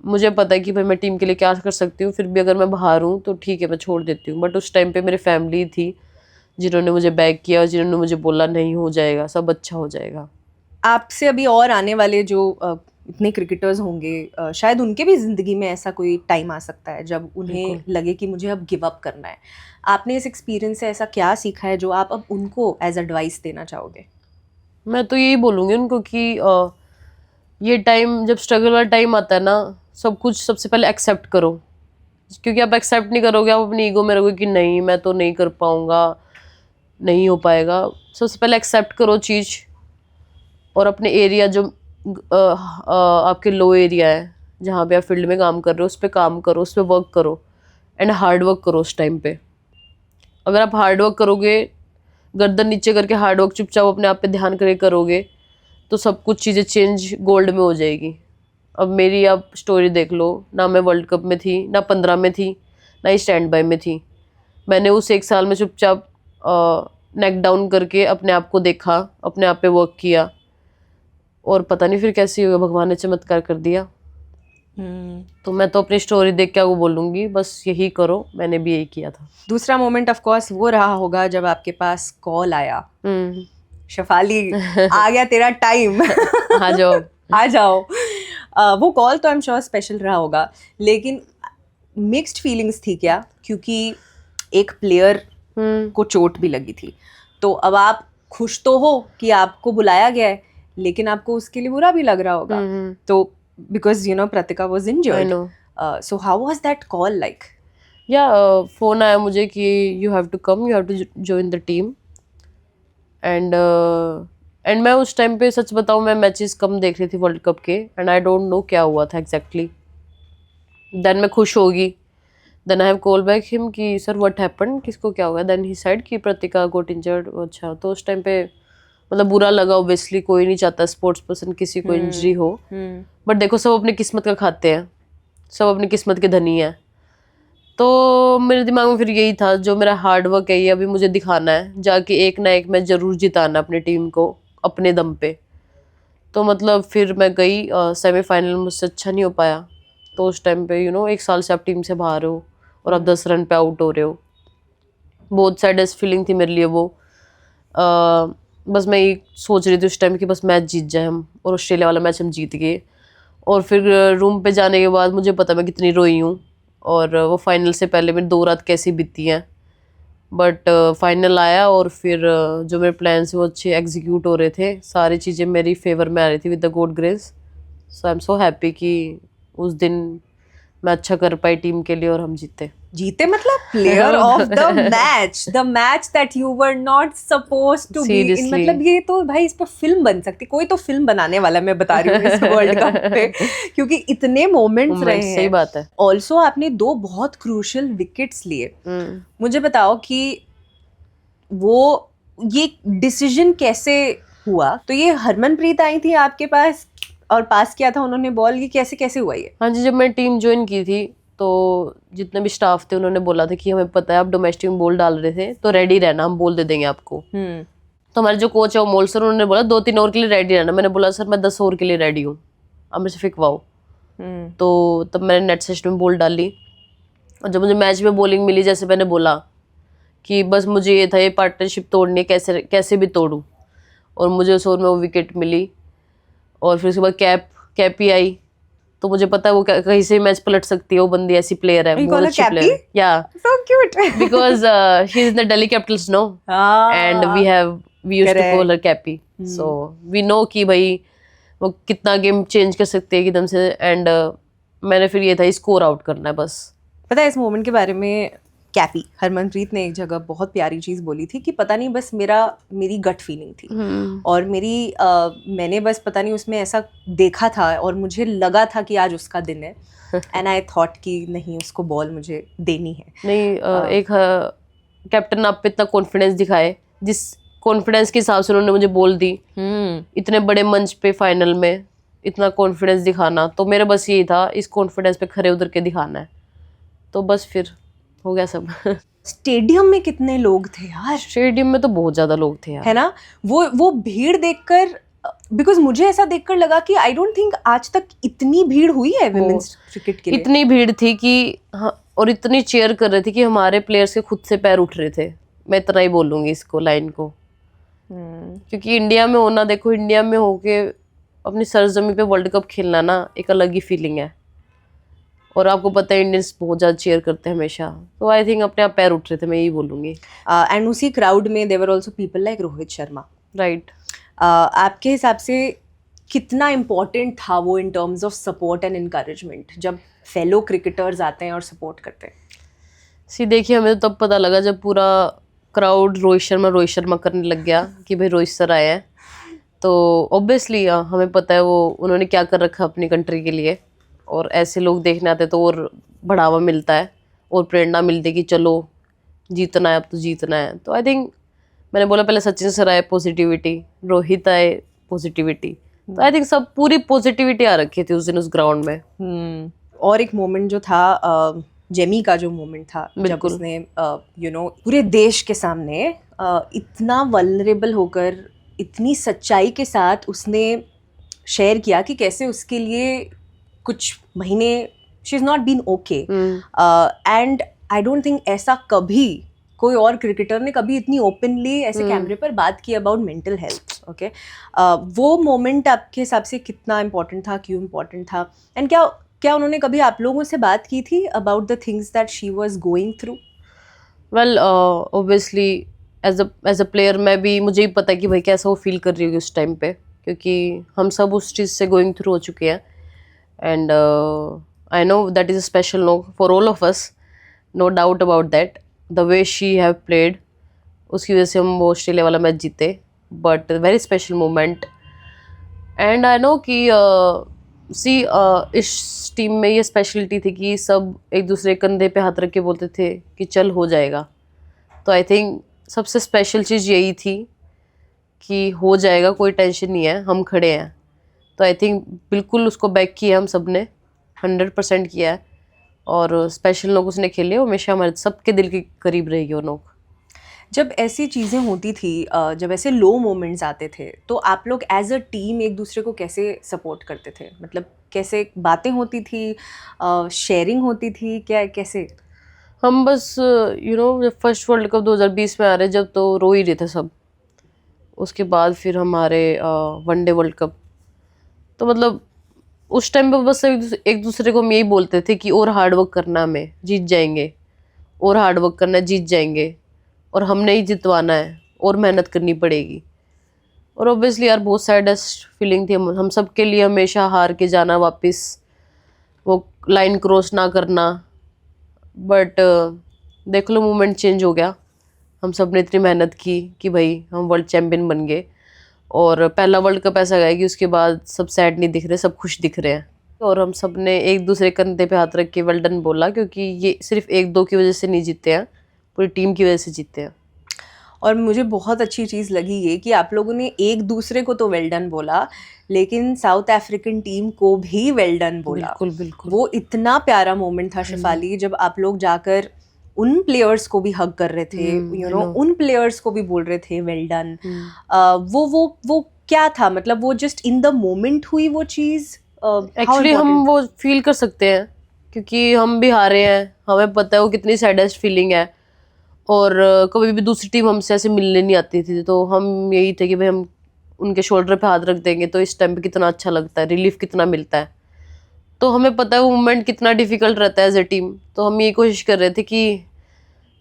मुझे पता है कि भाई मैं टीम के लिए क्या कर सकती हूँ, फिर भी अगर मैं बाहर हूँ तो ठीक है मैं छोड़ देती हूँ। बट उस टाइम पे मेरी फैमिली थी जिन्होंने मुझे बैक किया और जिन्होंने मुझे बोला नहीं, हो जाएगा, सब अच्छा हो जाएगा। आपसे अभी और आने वाले जो इतने क्रिकेटर्स होंगे, शायद उनके भी ज़िंदगी में ऐसा कोई टाइम आ सकता है जब उन्हें लगे कि मुझे अब गिव अप करना है। आपने इस एक्सपीरियंस से ऐसा क्या सीखा है जो आप अब उनको एज एडवाइस देना चाहोगे? मैं तो यही बोलूँगी उनको कि ये टाइम जब स्ट्रगल वाला टाइम आता है ना, सब कुछ सबसे पहले एक्सेप्ट करो। क्योंकि आप एक्सेप्ट नहीं करोगे, आप अपनी ईगो में रहोगे कि नहीं मैं तो नहीं कर पाऊँगा, नहीं हो पाएगा। सबसे पहले एक्सेप्ट करो चीज़, और अपने एरिया जो आपके लो एरिया है जहाँ पे आप फील्ड में काम कर रहे हो, उस पर काम करो, उस पर वर्क करो, एंड हार्ड वर्क करो उस टाइम पे। अगर आप हार्ड वर्क करोगे, गर्दन नीचे करके हार्ड वर्क चुपचाप अपने आप पे ध्यान करके करोगे, तो सब कुछ चीज़ें चेंज गोल्ड में हो जाएगी। अब मेरी आप स्टोरी देख लो ना, मैं वर्ल्ड कप में थी ना 15 में थी ना ही स्टैंड बाय में थी। मैंने उस 1 साल में चुपचाप नेक डाउन करके अपने आप को देखा, अपने आप पे वर्क किया, और पता नहीं फिर कैसे हुआ, भगवान ने चमत्कार कर दिया। तो मैं तो अपनी स्टोरी देख के आपको बोलूँगी बस यही करो, मैंने भी यही किया था। दूसरा मोमेंट ऑफ कोर्स वो रहा होगा जब आपके पास कॉल आया, शफाली आ गया तेरा टाइम, आ जाओ आ जाओ। वो कॉल तो आई एम श्योर स्पेशल रहा होगा, लेकिन मिक्स्ड फीलिंग्स थी क्या? क्योंकि एक प्लेयर को चोट भी लगी थी, तो अब आप खुश तो हो कि आपको बुलाया गया है, लेकिन आपको उसके लिए बुरा भी लग रहा होगा। तो because you know Pratika was injured, so how was that call like? या फोन आया मुझे कि you have to come, you have to join the team. एंड मैं उस टाइम पे सच बताऊं, मैं मैचेस कम देख रही थी वर्ल्ड कप के, एंड आई डोंट नो क्या हुआ था एग्जैक्टली। देन मैं खुश होगी, then I have call back him कि सर व्हाट हैपेंड, किसको क्या हो गया? देन ही सेड कि प्रतिका गॉट इंजर्ड। अच्छा, तो उस टाइम पे मतलब बुरा लगा, ऑब्वियसली कोई नहीं चाहता स्पोर्ट्स पर्सन किसी को इंजरी हो। बट देखो सब अपनी किस्मत का खाते हैं, सब अपनी किस्मत के धनी हैं। तो मेरे दिमाग में फिर यही था, जो मेरा हार्ड वर्क है ये अभी मुझे दिखाना है, जाके एक ना एक मैच जरूर जिताना अपनी टीम को अपने दम पे। तो मतलब फिर मैं गई, सेमीफाइनल मुझसे अच्छा नहीं हो पाया। तो उस टाइम पे 1 साल से आप टीम से बाहर हो और आप 10 रन पे आउट हो रहे हो, बहुत सैडेस्ट फीलिंग थी मेरे लिए वो। बस मैं ये सोच रही थी उस टाइम कि बस मैच जीत जाए हम, और ऑस्ट्रेलिया वाला मैच हम जीत गए। और फिर रूम पे जाने के बाद मुझे पता मैं कितनी रोई हूँ, और वो फाइनल से पहले मेरी 2 रात कैसी बीती हैं। बट फाइनल आया और फिर जो मेरे प्लान्स वो अच्छे एग्जीक्यूट हो रहे थे, सारी चीज़ें मेरी फेवर में आ रही थी with the God grace. So I am so happy कि उस दिन मैं अच्छा कर पाई टीम के लिए और हम जीते। मतलब player of the match that you were not supposed to be in. मतलब ये तो भाई इस पर फिल्म बन सकती, कोई तो फिल्म बनाने वाला, मैं बता रही हूँ इस वर्ल्ड कप पे, क्योंकि इतने मोमेंट्स रहे हैं। सही बात है। ऑल्सो आपने 2 बहुत क्रूशियल विकेट्स लिए। मुझे बताओ कि वो ये डिसीजन कैसे हुआ? तो ये हरमनप्रीत आई थी आपके पास और पास किया था उन्होंने बॉल, ये कैसे कैसे हुआ ये? हाँ जी, जब मैं टीम ज्वाइन की थी तो जितने भी स्टाफ थे उन्होंने बोला था कि हमें पता है आप डोमेस्टिक में बॉल डाल रहे थे, तो रेडी रहना, हम बॉल दे देंगे आपको। तो हमारे जो कोच है वो मोल सर, उन्होंने बोला 2-3 ओवर के लिए रेडी रहना। मैंने बोला सर मैं 10 ओवर के लिए रेडी हूँ, अब मेरे से फिकवाओ। तो तब मैंने नेट सिस्टम में बॉल डाली, और जब मुझे मैच में बॉलिंग मिली, जैसे मैंने बोला कि बस मुझे ये था ये पार्टनरशिप तोड़नी है, कैसे कैसे भी तोड़ूं। और मुझे उस ओवर में वो विकेट मिली और फिर उसके बाद कैप ही आई। तो मुझे पता है वो कहीं से मैच पलट सकती है, वो बंदी ऐसी प्लेयर है, You बहुत call her अच्छी Cappy? प्लेयर है। या So cute. Because she is in the Delhi Capitals no, and we used to call her Cappy. So we know कि भाई वो कितना गेम चेंज कर सकती है एकदम से। एंड मैंने फिर ये था स्कोर आउट करना है बस। पता है इस मोमेंट के बारे में कैपी हरमनप्रीत ने एक जगह बहुत प्यारी चीज़ बोली थी कि पता नहीं बस मेरी गट फीलिंग थी और मैंने बस पता नहीं उसमें ऐसा देखा था और मुझे लगा था कि आज उसका दिन है एंड आई थॉट कि नहीं उसको बॉल मुझे देनी है। नहीं एक कैप्टन आप पे इतना कॉन्फिडेंस दिखाए, जिस कॉन्फिडेंस के हिसाब से उन्होंने मुझे बोल दी इतने बड़े मंच पे फाइनल में इतना कॉन्फिडेंस दिखाना, तो मेरा बस यही था इस कॉन्फिडेंस पे खरे उतर के दिखाना है। तो बस फिर हो गया सब। स्टेडियम में कितने लोग थे यार, स्टेडियम में तो बहुत ज्यादा लोग थे यार, है ना। वो भीड़ देखकर, बिकॉज मुझे ऐसा देखकर लगा कि आई डोंट थिंक आज तक इतनी भीड़ हुई है विमेंस क्रिकेट के लिए। इतनी भीड़ थी कि हाँ, और इतनी चेयर कर रहे थे कि हमारे प्लेयर्स के खुद से पैर उठ रहे थे। मैं इतना ही बोलूंगी इसको लाइन को। क्योंकि इंडिया में होना, देखो इंडिया में होके अपनी सरजमी पे वर्ल्ड कप खेलना ना एक अलग ही फीलिंग है। और आपको पता है इंडियंस बहुत ज़्यादा चीयर करते हैं हमेशा, तो आई थिंक अपने आप पैर उठ रहे थे, मैं यही बोलूँगी। एंड उसी क्राउड में there also people like Rohit Sharma, right. आपके हिसाब से कितना इम्पोर्टेंट था वो in terms of support and encouragement जब फेलो क्रिकेटर्स आते हैं और सपोर्ट करते हैं? देखिए हमें तो तब पता लगा जब पूरा क्राउड रोहित शर्मा करने लग गया कि भाई रोहित सर आए हैं। तो ऑब्वियसली हमें पता है वो उन्होंने क्या कर रखा अपनी कंट्री के लिए, और ऐसे लोग देखने आते तो और बढ़ावा मिलता है और प्रेरणा मिलती है कि चलो जीतना है, अब तो जीतना है। तो आई थिंक मैंने बोला पहले सचिन सर आए पॉजिटिविटी, रोहित आए पॉजिटिविटी, तो आई थिंक सब पूरी पॉजिटिविटी आ रखी थी उस दिन उस ग्राउंड में। और एक मोमेंट जो था जेमी का जो मोमेंट था जब उसने पूरे देश के सामने इतना वल्नरेबल होकर इतनी सच्चाई के साथ उसने शेयर किया कि कैसे उसके लिए कुछ महीने she is not been okay, and I don't think ऐसा कभी कोई और क्रिकेटर ने कभी इतनी ओपनली ऐसे कैमरे पर बात की अबाउट मेंटल हेल्थ। ओके, वो मोमेंट आपके हिसाब से कितना इम्पोर्टेंट था, क्यों इम्पोर्टेंट था, एंड क्या उन्होंने कभी आप लोगों से बात की थी about the things that she was going through? Well obviously as a player मुझे ही पता है कि भाई कैसा वो फील कर रही होगी उस टाइम पे, क्योंकि हम सब उस चीज़ से गोइंग थ्रू हो चुके हैं। And I know that is a special knock for all of us, no doubt about that. The way she have played, उसकी वजह से हम वो ऑस्ट्रेलिया वाला मैच जीते, but very special moment. And I know कि इस टीम में ये स्पेशलिटी थी कि सब एक दूसरे कंधे पे हाथ रख के बोलते थे कि चल हो जाएगा। तो आई थिंक सबसे स्पेशल चीज़ यही थी कि हो जाएगा, कोई टेंशन नहीं है, हम खड़े हैं। तो आई थिंक बिल्कुल उसको बैक किया हम सब ने, 100% किया है। और स्पेशल लोग उसने खेले, हमेशा हमारे सबके दिल के करीब रहेगी वो लोग। जब ऐसी चीज़ें होती थी, जब ऐसे लो मोमेंट्स आते थे, तो आप लोग एज अ टीम एक दूसरे को कैसे सपोर्ट करते थे? मतलब कैसे बातें होती थी, शेयरिंग होती थी, क्या कैसे? हम बस जब फर्स्ट वर्ल्ड कप 2020 में आ रहे जब, तो रो ही रहे थे सब। उसके बाद फिर हमारे वनडे वर्ल्ड कप, तो मतलब उस टाइम पे बस एक दूसरे को हम यही बोलते थे कि और हार्डवर्क करना, हमें जीत जाएंगे, और हार्डवर्क करना, जीत जाएंगे, और हमने ही जितवाना है, और मेहनत करनी पड़ेगी। और ऑब्वियसली यार बहुत सैडेस्ट फीलिंग थी हम सब के लिए, हमेशा हार के जाना वापस, वो लाइन क्रॉस ना करना। बट देख लो मोमेंट चेंज हो गया, हम सब ने इतनी मेहनत की कि भाई हम वर्ल्ड चैम्पियन बन गए। और पहला वर्ल्ड कप ऐसा गया कि उसके बाद सब सैड नहीं दिख रहे, सब खुश दिख रहे हैं। और हम सब ने एक दूसरे कंधे पे हाथ रख के वेल डन बोला, क्योंकि ये सिर्फ एक दो की वजह से नहीं जीते हैं, पूरी टीम की वजह से जीते हैं। और मुझे बहुत अच्छी चीज़ लगी ये कि आप लोगों ने एक दूसरे को तो वेल डन बोला, लेकिन साउथ अफ्रीकन टीम को भी वेल डन बोला। बिल्कुल बिल्कुल, वो इतना प्यारा मोमेंट था शिफाली, जब आप लोग जाकर उन प्लेयर्स को भी हग कर रहे थे, उन प्लेयर्स को भी बोल रहे थे वेल डन। वो क्या था, मतलब वो जस्ट इन द मोमेंट हुई वो चीज़? एक्चुअली हम वो फील कर सकते हैं क्योंकि हम भी हारे हैं, हमें पता है वो कितनी सैडेस्ट फीलिंग है। और कभी भी दूसरी टीम हमसे ऐसे मिलने नहीं आती थी, तो हम यही थे कि भाई हम उनके शोल्डर पे हाथ रख देंगे तो इस टाइम पे कितना अच्छा लगता है, रिलीफ कितना मिलता है। तो हमें पता है वो मोमेंट कितना डिफिकल्ट रहता है एज ए टीम, तो हम ये कोशिश कर रहे थे कि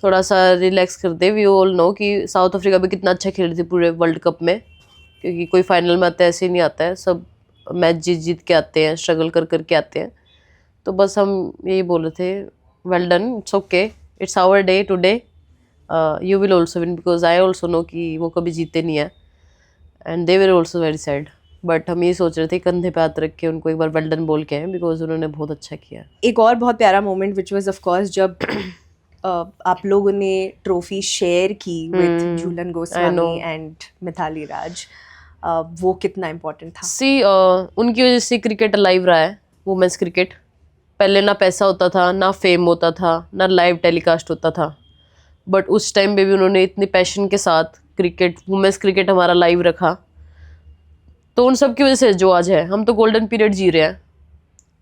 थोड़ा सा रिलैक्स कर दे। वी ऑल नो कि साउथ अफ्रीका भी कितना अच्छा खेल रही थी पूरे वर्ल्ड कप में, क्योंकि कोई फाइनल में आता है ऐसे ही नहीं आता है, सब मैच जीत जीत के आते हैं, स्ट्रगल कर कर के आते हैं। तो बस हम यही बोल रहे थे, well done, it's okay, it's our day today, you will also win, because I also know कि वो कभी जीते नहीं है, and they were also very sad. बट हम ये सोच रहे थे कंधे पे हाथ रख के उनको एक बार वेल डन बोल के आए, बिकॉज उन्होंने बहुत अच्छा किया। एक और बहुत प्यारा moment which was of course जब आप लोगों ने ट्रॉफी शेयर की विद झूलन गोस्वामी एंड मिताली राज, वो कितना इम्पोर्टेंट था? सी उनकी वजह से क्रिकेट लाइव रहा है, वुमेन्स क्रिकेट। पहले ना पैसा होता था, ना फेम होता था, ना लाइव टेलीकास्ट होता था, बट उस टाइम पे भी उन्होंने इतनी पैशन के साथ क्रिकेट, वुमेन्स क्रिकेट हमारा लाइव रखा। तो उन सब की वजह से जो आज है, हम तो गोल्डन पीरियड जी रहे हैं,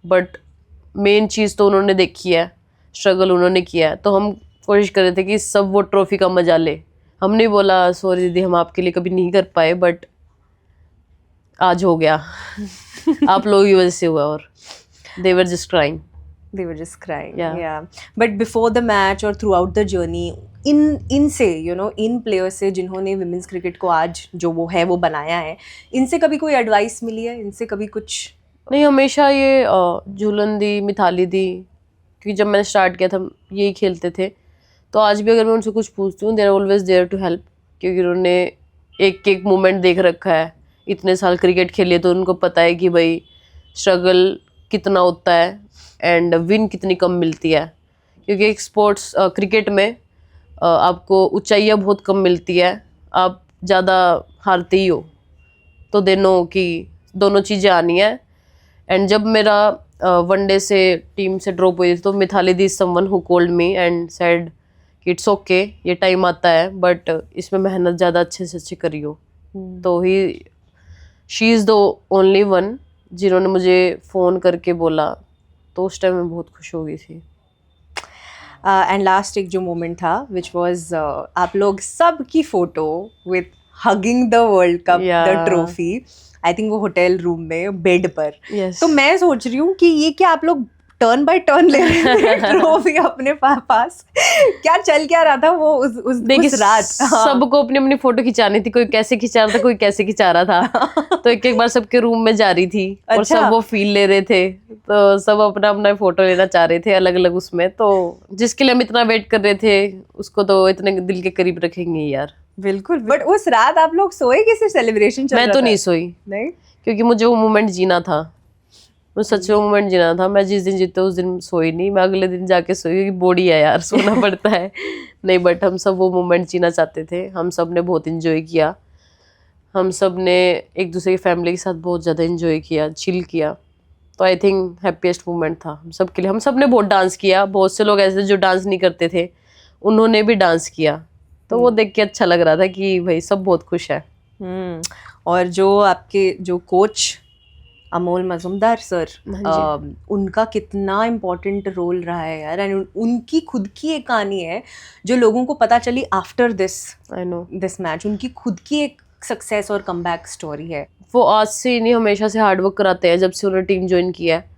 बट मेन चीज़ तो उन्होंने देखी है, स्ट्रगल उन्होंने किया है। तो हम कोशिश कर रहे थे कि सब वो ट्रॉफी का मजा ले। हमने बोला सॉरी दीदी हम आपके लिए कभी नहीं कर पाए, बट आज हो गया आप लोगों की वजह से हुआ। और they were just crying. They were just crying. Yeah. But before the match or throughout the journey, इनसे इन प्लेयर्स से जिन्होंने विमेंस क्रिकेट को आज जो वो है वो बनाया है, इनसे कभी कोई एडवाइस मिली है? इनसे कभी कुछ? नहीं, हमेशा ये झूलन दी, मिताली दी, क्योंकि जब मैंने स्टार्ट किया था यही खेलते थे। तो आज भी अगर मैं उनसे कुछ पूछती हूँ, they are always there to help, क्योंकि उन्होंने एक एक मोमेंट देख रखा है, इतने साल क्रिकेट खेलिए, तो उनको पता है कि भाई स्ट्रगल कितना होता है एंड विन कितनी कम मिलती है। क्योंकि एक स्पोर्ट्स क्रिकेट में आपको ऊंचाइयाँ बहुत कम मिलती है, आप ज़्यादा हारते ही हो। तो दे नो कि दोनों चीज़ें आनी है। एंड जब मेरा वनडे से टीम से ड्रॉप हुई तो Mithali di someone who called me and said कि इट्स ओके, ये टाइम आता है, बट इसमें मेहनत ज़्यादा अच्छे से अच्छी करियो। तो she is the only one जिन्होंने मुझे फ़ोन करके बोला, तो उस टाइम मैं बहुत खुश हो गई थी। एंड लास्ट एक जो मोमेंट था विच वाज आप लोग सब की photo with hugging the world cup, the trophy, I think वो होटल रूम में बेड पर। तो मैं सोच रही हूँ कि ये क्या आप लोग टर्न बाय टर्न ले रहे थे ट्रॉफी अपने पास? क्या चल क्या रहा था वो उस रात? सबको अपनी अपनी फोटो खिंचानी थी, कोई कैसे खिंचा रहा था, कोई कैसे खिंचा रहा था। तो एक एक बार सबके रूम में जा रही थी और सब वो फील ले रहे थे, तो सब अपना अपना फोटो लेना चाह रहे थे अलग अलग उसमें। तो जिसके लिए हम इतना वेट कर रहे थे उसको तो इतने दिल के करीब रखेंगे यार। बिल्कुल। बट उस रात आप लोग सोए कैसे? सेलिब्रेशन चल रहा था? मैं तो नहीं सोई, नहीं, क्योंकि मुझे वो मोमेंट जीना था, मुझे सच में मोमेंट जीना था। मैं जिस दिन जीते उस दिन सोई नहीं, मैं अगले दिन जाके सोई, क्योंकि बॉडी है यार, सोना पड़ता है। नहीं, बट हम सब वो मोमेंट जीना चाहते थे। हम सब ने बहुत इन्जॉय किया, हम सब ने एक दूसरे की फैमिली के साथ बहुत ज़्यादा इन्जॉय किया, चिल किया। तो आई थिंक हैप्पीएस्ट मोमेंट था हम सब के लिए। हम सब ने बहुत डांस किया, बहुत से लोग ऐसे जो डांस नहीं करते थे उन्होंने भी डांस किया, तो वो देख के अच्छा लग रहा था कि भाई सब बहुत खुश है। और जो आपके जो कोच अमोल मजुमदार सर, उनका कितना इम्पोर्टेंट रोल रहा है यार। एंड उनकी खुद की एक कहानी है जो लोगों को पता चली आफ्टर दिस मैच। उनकी खुद की एक सक्सेस और कमबैक स्टोरी है। वो आज से नहीं, हमेशा से हार्ड वर्क कराते हैं, जब से उन्होंने टीम ज्वाइन किया है,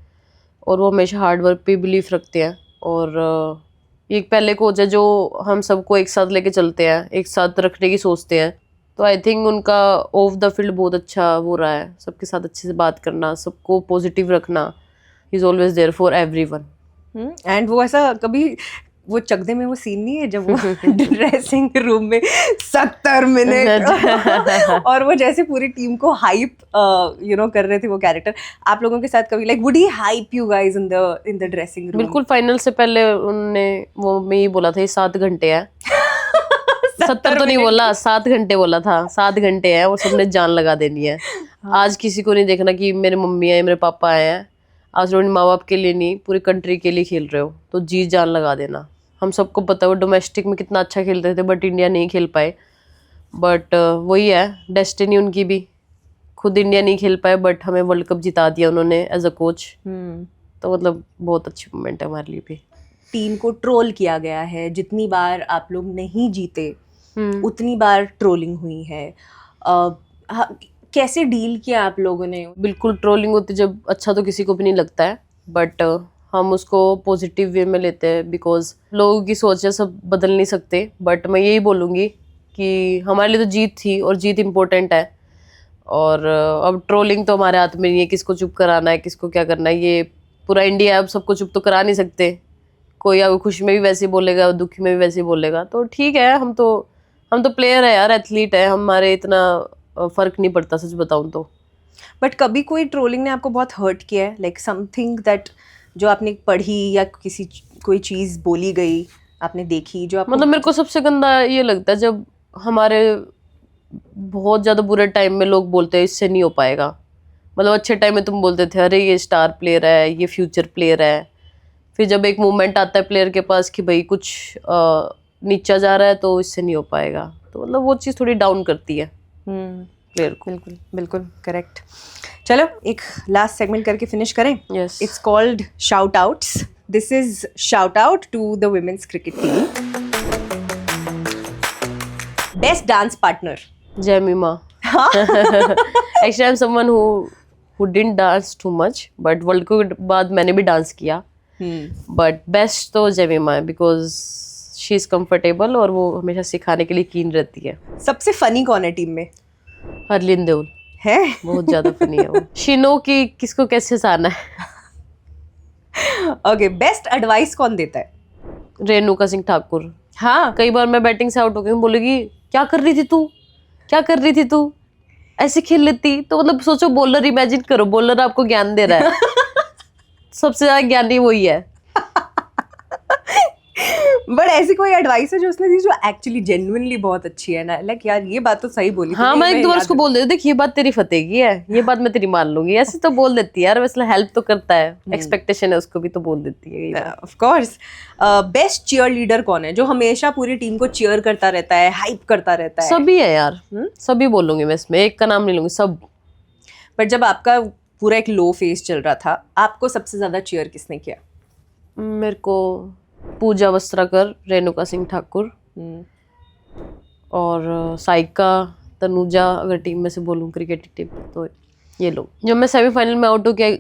और वो हमेशा हार्ड वर्क पे बिलीव रखते हैं। और ये एक पहले कोच है जो हम सबको एक साथ लेके चलते हैं, एक साथ रखने की सोचते हैं। तो आई थिंक उनका ऑफ द फील्ड बहुत अच्छा वो रहा है, सबके साथ अच्छे से बात करना, सबको पॉजिटिव रखना। He is always there for everyone. And वो ऐसा कभी वो चकदे में वो सीन नहीं है जब वो ड्रेसिंग रूम में 70 मिनट और वो जैसे पूरी टीम को हाइप कर रहे थे वो कैरेक्टर, आप लोगों के साथ कभी would he hype you guys in the dressing room? बिल्कुल, फाइनल से पहले उन्होंने वो में ही बोला था ये 7 घंटे है। 70 तो नहीं बोला, 7 घंटे बोला था। 7 घंटे है, वो सबने जान लगा देनी है। आज किसी को नहीं देखना कि मेरे मम्मी आए, मेरे पापा आए हैं। आज उन्होंने माँ बाप के लिए नहीं, पूरी कंट्री के लिए खेल रहे हो, तो जी जान लगा देना। हम सबको पता है वो डोमेस्टिक में कितना अच्छा खेलते थे, बट इंडिया नहीं खेल पाए। बट वही है डेस्टिनी उनकी भी, खुद इंडिया नहीं खेल पाए बट हमें वर्ल्ड कप जिता दिया उन्होंने एज अ कोच। तो मतलब बहुत अच्छी मोमेंट है हमारे लिए भी। टीम को ट्रोल किया गया है, जितनी बार आप लोग नहीं जीते उतनी बार ट्रोलिंग हुई है, कैसे डील किया आप लोगों ने? बिल्कुल ट्रोलिंग होती जब अच्छा तो किसी को भी नहीं लगता है, बट हम उसको पॉजिटिव वे में लेते हैं बिकॉज लोगों की सोच है, सब बदल नहीं सकते। बट मैं यही बोलूँगी कि हमारे लिए तो जीत थी और जीत इम्पोर्टेंट है, और अब ट्रोलिंग तो हमारे हाथ में नहीं है, किसको चुप कराना है, किसको क्या करना है। ये पूरा इंडिया है, अब सबको चुप तो करा नहीं सकते। कोई अब खुशी में भी वैसे ही बोलेगा, दुखी में भी वैसे ही बोलेगा, तो ठीक है। हम तो प्लेयर है यार, एथलीट है, हमारे इतना फर्क नहीं पड़ता सच बताऊं तो। बट कभी कोई ट्रोलिंग ने आपको बहुत हर्ट किया है, लाइक समथिंग दैट जो आपने पढ़ी या कोई चीज़ बोली गई आपने देखी जो आप मतलब मेरे को सबसे गंदा ये लगता है जब हमारे बहुत ज़्यादा बुरे टाइम में लोग बोलते हैं इससे नहीं हो पाएगा। मतलब अच्छे टाइम में तुम बोलते थे अरे ये स्टार प्लेयर है, ये फ्यूचर प्लेयर है, फिर जब एक मूवमेंट आता है प्लेयर के पास कि भाई कुछ नीचा जा रहा है तो इससे नहीं हो पाएगा, तो मतलब वो चीज़ थोड़ी डाउन करती है प्लेयर को। बिल्कुल बिल्कुल करेक्ट। चलो एक लास्ट सेगमेंट करके फिनिश करें। Yes, it's called shout outs. This is shout out to the women's cricket team. Best dance partner? Jemimah. Actually I am someone who didn't dance too much, but World cup के बाद मैंने भी dance किया, but best तो जैमिमा है because she is comfortable और वो हमेशा सिखाने के लिए कीन रहती है। सबसे फनी कौन है टीम में? हरलीन देओल है, बहुत ज्यादा फनी है वो। शी नो कि किसको कैसे हंसाना है। ओके, बेस्ट एडवाइस कौन देता है? रेणुका सिंह ठाकुर। हाँ, कई बार मैं बैटिंग से आउट हो गई, बोलेगी क्या कर रही थी तू, क्या कर रही थी तू, ऐसे खेल लेती। तो मतलब सोचो, बॉलर इमेजिन करो, बॉलर आपको ज्ञान दे रहा है। सबसे ज्यादा ज्ञानी वही है। बट ऐसी कोई एडवाइस है जो उसने दी जो एक्चुअली जेन्युइनली बहुत अच्छी है ना, लाइक यार ये बात तो सही बोली हाँ, मैं एक दो बार उसको बोल देती, देख ये बात तेरी फतेह की है, ये बात मैं तेरी मान लूंगी, ऐसे तो बोल देती है यार। वैसे हेल्प तो करता है, एक्सपेक्टेशन है उसको भी, तो बोल देती है। Of course. Best cheerleader कौन है जो हमेशा पूरी टीम को चीयर करता रहता है, हाइप करता रहता है? सभी है यार, सभी बोलूंगी मैं, इसमें एक का नाम नहीं लूंगी, सब। बट जब आपका पूरा एक लो फेज चल रहा था, आपको सबसे ज्यादा चीयर किसने किया? मेरे को पूजा वस्त्राकर, रेणुका सिंह ठाकुर और साइका, तनुजा, अगर टीम में से बोलूँ क्रिकेट टीम तो ये लोग। जब मैं सेमीफाइनल में आउट होके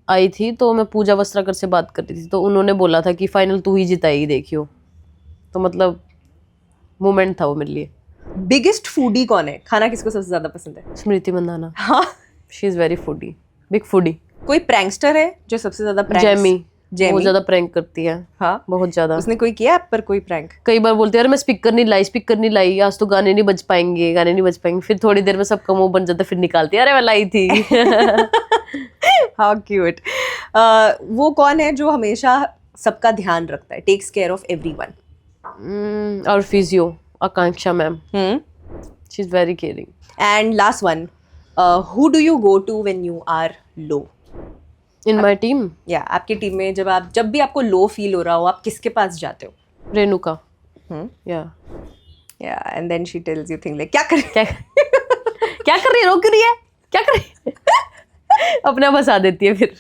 आई थी तो मैं पूजा वस्त्राकर से बात कर रही थी, तो उन्होंने बोला था कि फाइनल तू ही जिताएगी देखियो, तो मतलब मोमेंट था वो मेरे लिए। बिगेस्ट फूडी कौन है? खाना किसको सबसे ज्यादा पसंद है? स्मृति मंदाना। हाँ, she is very foodie, big foodie. कोई प्रैंकस्टर है जो सबसे ज्यादा जैमी बहुत ज्यादा प्रैंक करती है। हाँ, बहुत ज्यादा। उसने कोई किया आप पर कोई प्रैंक? कई बार बोलती है अरे मैं स्पीकर नहीं लाई, आज तो गाने नहीं बज पाएंगे, फिर थोड़ी देर में सबका मुंह बन जाता, फिर निकालती है अरे मैं लाई थी। How cute. वो कौन है जो हमेशा सबका ध्यान रखता है, टेक्स केयर ऑफ एवरीवन? और physio Akanksha ma'am, she is very caring. And last one, who do you go to when you are low? In my team, या आपकी टीम में जब भी आपको लो फील हो रहा हो, आप किसके पास जाते हो? Renuka. Yeah and then she tells you thing like क्या कर क्या कर रही है, रो क्यों रही है, क्या कर रही है? अपने आप हंसा देती है फिर।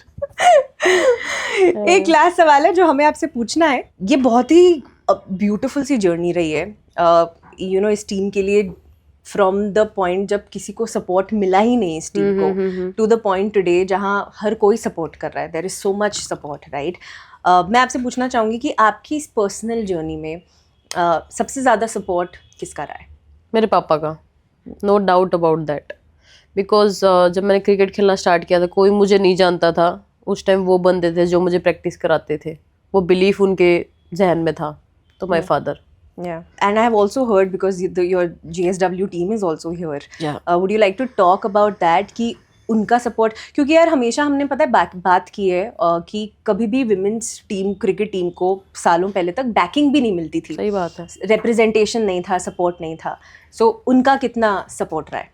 एक लास्ट सवाल है जो हमें आपसे पूछना है। ये बहुत ही ब्यूटीफुल सी जर्नी रही है यू नो इस टीम के लिए, फ्रॉम द पॉइंट जब किसी को सपोर्ट मिला ही नहीं इस टीम को, टू द पॉइंट टुडे जहाँ हर कोई सपोर्ट कर रहा है, there is so much support, right? मैं आपसे पूछना चाहूँगी कि आपकी इस पर्सनल जर्नी में सबसे ज़्यादा सपोर्ट किसका रहा है? मेरे पापा का, no doubt about that. Because जब मैंने क्रिकेट खेलना स्टार्ट किया था, कोई मुझे नहीं जानता था उस टाइम, वो बंदे थे जो मुझे प्रैक्टिस कराते थे, वो बिलीफ उनके जहन में था, तो my father. Yeah, and I have also heard because your GSW team is also here. Yeah. Would you like to talk about that कि उनका सपोर्ट, क्योंकि यार हमेशा हमने पता है बात की है कि कभी भी विमेंस टीम, क्रिकेट टीम को सालों पहले तक बैकिंग भी नहीं मिलती थी। सही बात है, रिप्रेजेंटेशन नहीं था, सपोर्ट नहीं था। सो उनका कितना सपोर्ट रहा है?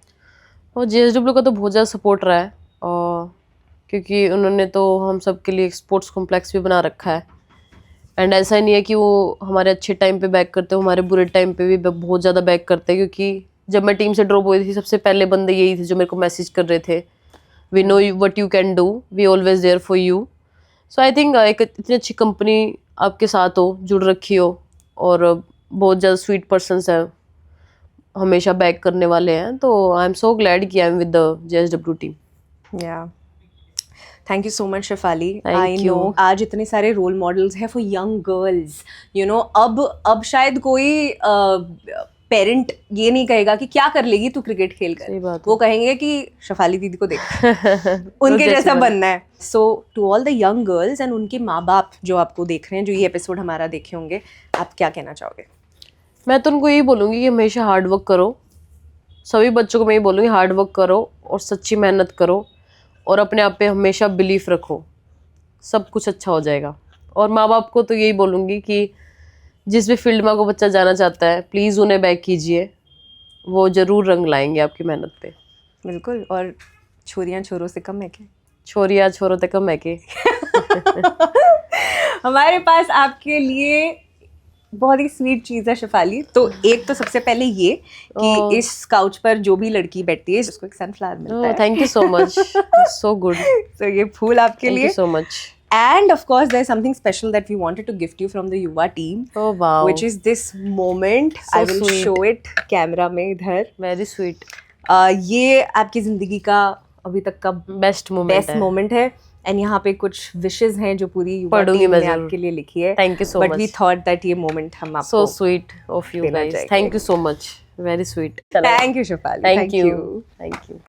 और JSW का तो बहुत ज़्यादा सपोर्ट रहा है, और क्योंकि उन्होंने तो हम सब के लिए एक स्पोर्ट्स कॉम्प्लेक्स भी बना रखा है। एंड ऐसा नहीं है कि वो हमारे अच्छे टाइम पे बैक करते, हमारे बुरे टाइम पे भी बहुत ज़्यादा बैक करते हैं, क्योंकि जब मैं टीम से ड्रॉप हुई थी सबसे पहले बंदे यही थे जो मेरे को मैसेज कर रहे थे, we know what you can do, we always there for you. So I think एक इतनी अच्छी कंपनी आपके साथ हो, जुड़ रखी हो, और बहुत ज़्यादा स्वीट पर्सन्स हैं, हमेशा बैक करने वाले हैं। तो आई एम सो ग्लैड कि I am with the JSW team. Yeah. Thank you so much Shafali. Thank I know you. आज इतने सारे रोल मॉडल्स हैं for young girls, you know. अब शायद कोई पेरेंट ये नहीं कहेगा कि क्या कर लेगी तू क्रिकेट खेल सही कर, बात है। वो कहेंगे कि शेफाली दीदी को देख उनके जैसी जैसा बन- बनना है। So to all the young girls and उनके माँ बाप जो आपको देख रहे हैं, जो ये एपिसोड हमारा देखे होंगे, आप क्या कहना चाहोगे? मैं तो उनको यही बोलूँगी कि हमेशा हार्ड वर्क करो। सभी बच्चों को मैं यही बोलूँगी, हार्ड वर्क करो और सच्ची मेहनत करो, और अपने आप पे हमेशा बिलीफ रखो, सब कुछ अच्छा हो जाएगा। और माँ बाप को तो यही बोलूँगी कि जिस भी फील्ड में आपको बच्चा जाना चाहता है, प्लीज़ उन्हें बैक कीजिए, वो ज़रूर रंग लाएंगे आपकी मेहनत पे। बिल्कुल। और छोरियां छोरों से कम है क्या? छोरिया छोरों तक कम है के। हमारे पास आपके लिए बहुत ही स्वीट चीज़ है शेफाली। तो एक तो सबसे पहले ये कि Oh. इस काउच पर जो भी लड़की बैठती है उसको एक सनफ्लावर मिलता है। Thank you so much, so good, तो ये फूल आपके थैंक लिए। You so much. And of course, there's something special that we wanted to gift you from the Yuva team, oh wow, which is this moment. So I will sweet. show it camera में इधर। Very sweet, ये आपकी जिंदगी का अभी तक का best moment best है। मोमेंट है। एंड यहाँ पे कुछ विशेज हैं जो पूरी युवा पढ़ूंगी टीम मैं ने जरूर। आपके लिए लिखी है। Thank you so but we much, thought that ये मोमेंट हम सो आपको स्वीट ऑफ यू देना गाइस, चाहिए। Thank you so much, very sweet. Thank you Shafali, thank you, thank you.